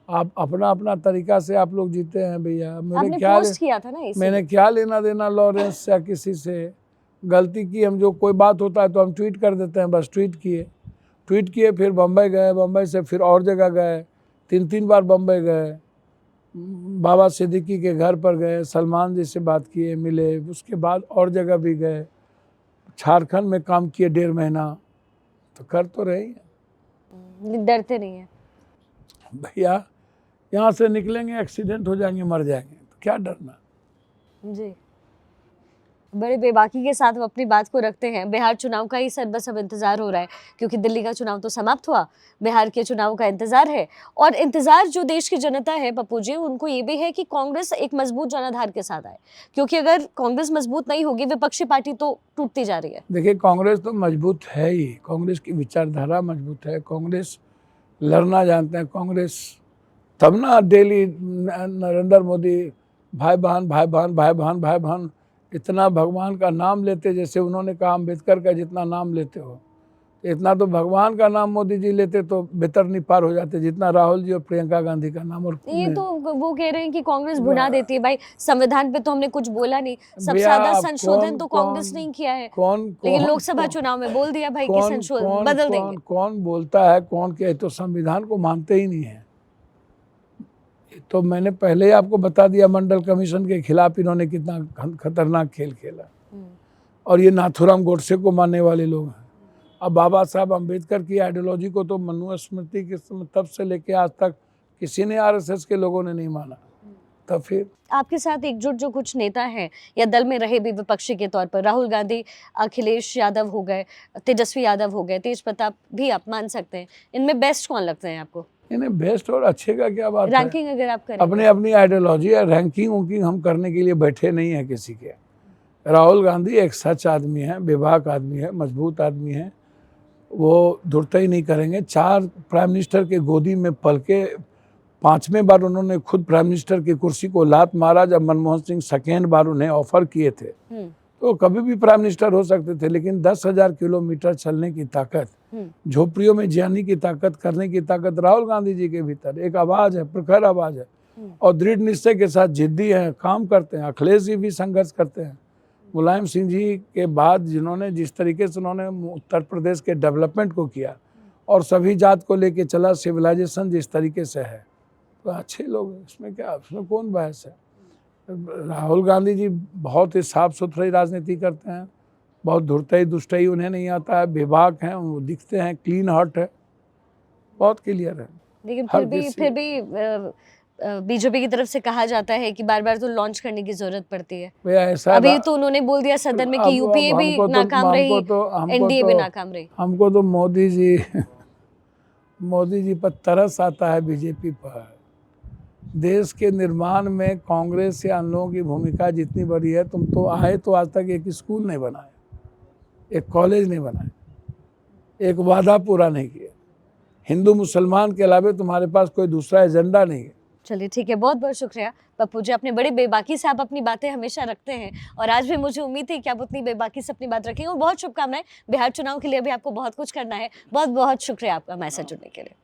[SPEAKER 2] आप अपना अपना तरीका से आप लोग जीते हैं भैया।
[SPEAKER 1] आपने पोस्ट किया था ना,
[SPEAKER 2] मैंने क्या लेना देना लॉरेंस या किसी से। गलती की हम, जो कोई बात होता है तो हम ट्वीट कर देते हैं, बस ट्वीट किए, फिर बम्बई गए, बम्बई से फिर और जगह गए, 3 बार बम्बई गए, बाबा सिद्दीकी के घर पर गए, सलमान जी से बात किए, मिले, उसके बाद और जगह भी गए, झारखंड में काम किए 1.5 महीना, तो कर तो रहे हैं।
[SPEAKER 1] डरते नहीं है
[SPEAKER 2] भैया, यहाँ से निकलेंगे एक्सीडेंट हो जाएंगे, मर जाएंगे, तो क्या डरना
[SPEAKER 1] जी। बड़े बेबाकी के साथ हम अपनी बात को रखते हैं। बिहार चुनाव का ही सर बस अब इंतजार हो रहा है, क्योंकि दिल्ली का चुनाव तो समाप्त हुआ, बिहार के चुनाव का इंतजार है। और इंतजार जो देश की जनता है पप्पू जी, उनको ये भी है कि कांग्रेस एक मजबूत जनाधार के साथ आए, क्योंकि अगर कांग्रेस मजबूत नहीं होगी, विपक्षी पार्टी तो टूटती जा रही है।
[SPEAKER 2] देखिए, कांग्रेस तो मजबूत है ही, कांग्रेस की विचारधारा मजबूत है, कांग्रेस लड़ना जानते हैं। कांग्रेस तब ना डेली नरेंद्र मोदी भाई बहन इतना भगवान का नाम लेते, जैसे उन्होंने कहा अम्बेडकर का जितना नाम लेते हो, इतना तो भगवान का नाम मोदी जी लेते तो बेहतर नहीं पार हो जाते, जितना राहुल जी और प्रियंका गांधी का नाम। और
[SPEAKER 1] ये तो वो कह रहे हैं कि कांग्रेस भुना देती है। भाई, संविधान पे तो हमने कुछ बोला नहीं, सबसे ज्यादा संशोधन तो कांग्रेस ने किया है, लेकिन लोकसभा चुनाव में बोल दिया भाई कि संशोधन बदल देंगे।
[SPEAKER 2] कौन बोलता है, कौन के तो संविधान को मानते ही नहीं है। तो मैंने पहले ही आपको बता दिया, मंडल कमीशन के खिलाफ इन्होंने कितना खतरनाक खेल खेला, और ये नाथुराम गोडसे को मानने वाले लोग हैं। अब बाबा साहब अम्बेडकर की आइडियोलॉजी को तो मनुस्मृति के तब से लेके आज तक किसी ने, आरएसएस के लोगों ने नहीं माना। तब फिर
[SPEAKER 1] आपके साथ एकजुट जो कुछ नेता हैं या दल में रहे भी विपक्षी के तौर पर, राहुल गांधी, अखिलेश यादव हो गए, तेजस्वी यादव हो गए, तेज प्रताप भी आप मान सकते हैं, इनमें बेस्ट कौन लगते हैं आपको?
[SPEAKER 2] इन्हें बेस्ट और अच्छे का क्या बात है।
[SPEAKER 1] रैंकिंग अगर आप करें,
[SPEAKER 2] अपने अपनी आइडियोलॉजी है, रैंकिंग हम करने के लिए बैठे नहीं है किसी के। राहुल गांधी एक सच आदमी है, बेबाक आदमी है, मजबूत आदमी है, वो धुरता ही नहीं करेंगे। 4 प्राइम मिनिस्टर के गोदी में पल के 5वें बार उन्होंने खुद प्राइम मिनिस्टर की कुर्सी को लात मारा, जब मनमोहन सिंह 2nd बार उन्हें ऑफर किए थे, तो कभी भी प्राइम मिनिस्टर हो सकते थे। लेकिन 10,000 किलोमीटर चलने की ताकत, झोपड़ियों में जाने की ताकत, करने की ताकत राहुल गांधी जी के भीतर एक आवाज़ है, प्रखर आवाज़ है। और दृढ़ निश्चय के साथ जिद्दी हैं, काम करते हैं। अखिलेश जी भी संघर्ष करते हैं। मुलायम सिंह जी के बाद जिन्होंने जिस तरीके से उन्होंने उत्तर प्रदेश के डेवलपमेंट को किया और सभी जात को लेके चला, सिविलाइजेशन जिस तरीके से है, तो अच्छे लोग हैं, इसमें क्या, उसमें कौन बहस है। राहुल गांधी जी बहुत ही साफ सुथरी राजनीति करते हैं, बहुत धुरतई दुष्टई उन्हें नहीं आता है, बेबाक हैं, वो दिखते हैं, क्लीन हार्ट है, बहुत क्लियर है।
[SPEAKER 1] लेकिन
[SPEAKER 2] हर
[SPEAKER 1] फिर भी बीजेपी की तरफ से कहा जाता है कि बार बार तो लॉन्च करने की जरूरत पड़ती है।
[SPEAKER 2] भैया ऐसा
[SPEAKER 1] अभी तो उन्होंने बोल दिया सदन में कि यूपीए भी नाकाम रही, एनडीए भी नाकाम रही।
[SPEAKER 2] हमको तो मोदी जी पर तरस आता है, बीजेपी पर। देश के निर्माण में कांग्रेस या अन्य लोगों की भूमिका जितनी बड़ी है, तुम तो आए तो आज तक एक स्कूल नहीं बनाए, एक कॉलेज नहीं बनाए, एक वादा पूरा नहीं किया। हिंदू मुसलमान के अलावा तुम्हारे पास कोई दूसरा एजेंडा नहीं है।
[SPEAKER 1] चलिए ठीक है, बहुत बहुत शुक्रिया पप्पू जी, अपने बड़ी बेबाकी से आप अपनी बातें हमेशा रखते हैं और आज भी मुझे उम्मीद थी कि आप उतनी बेबाकी से अपनी बात रखेंगे। और बहुत शुभकामनाएं, बिहार चुनाव के लिए भी आपको बहुत कुछ करना है। बहुत बहुत शुक्रिया आपका हमारे साथ जुड़ने के लिए।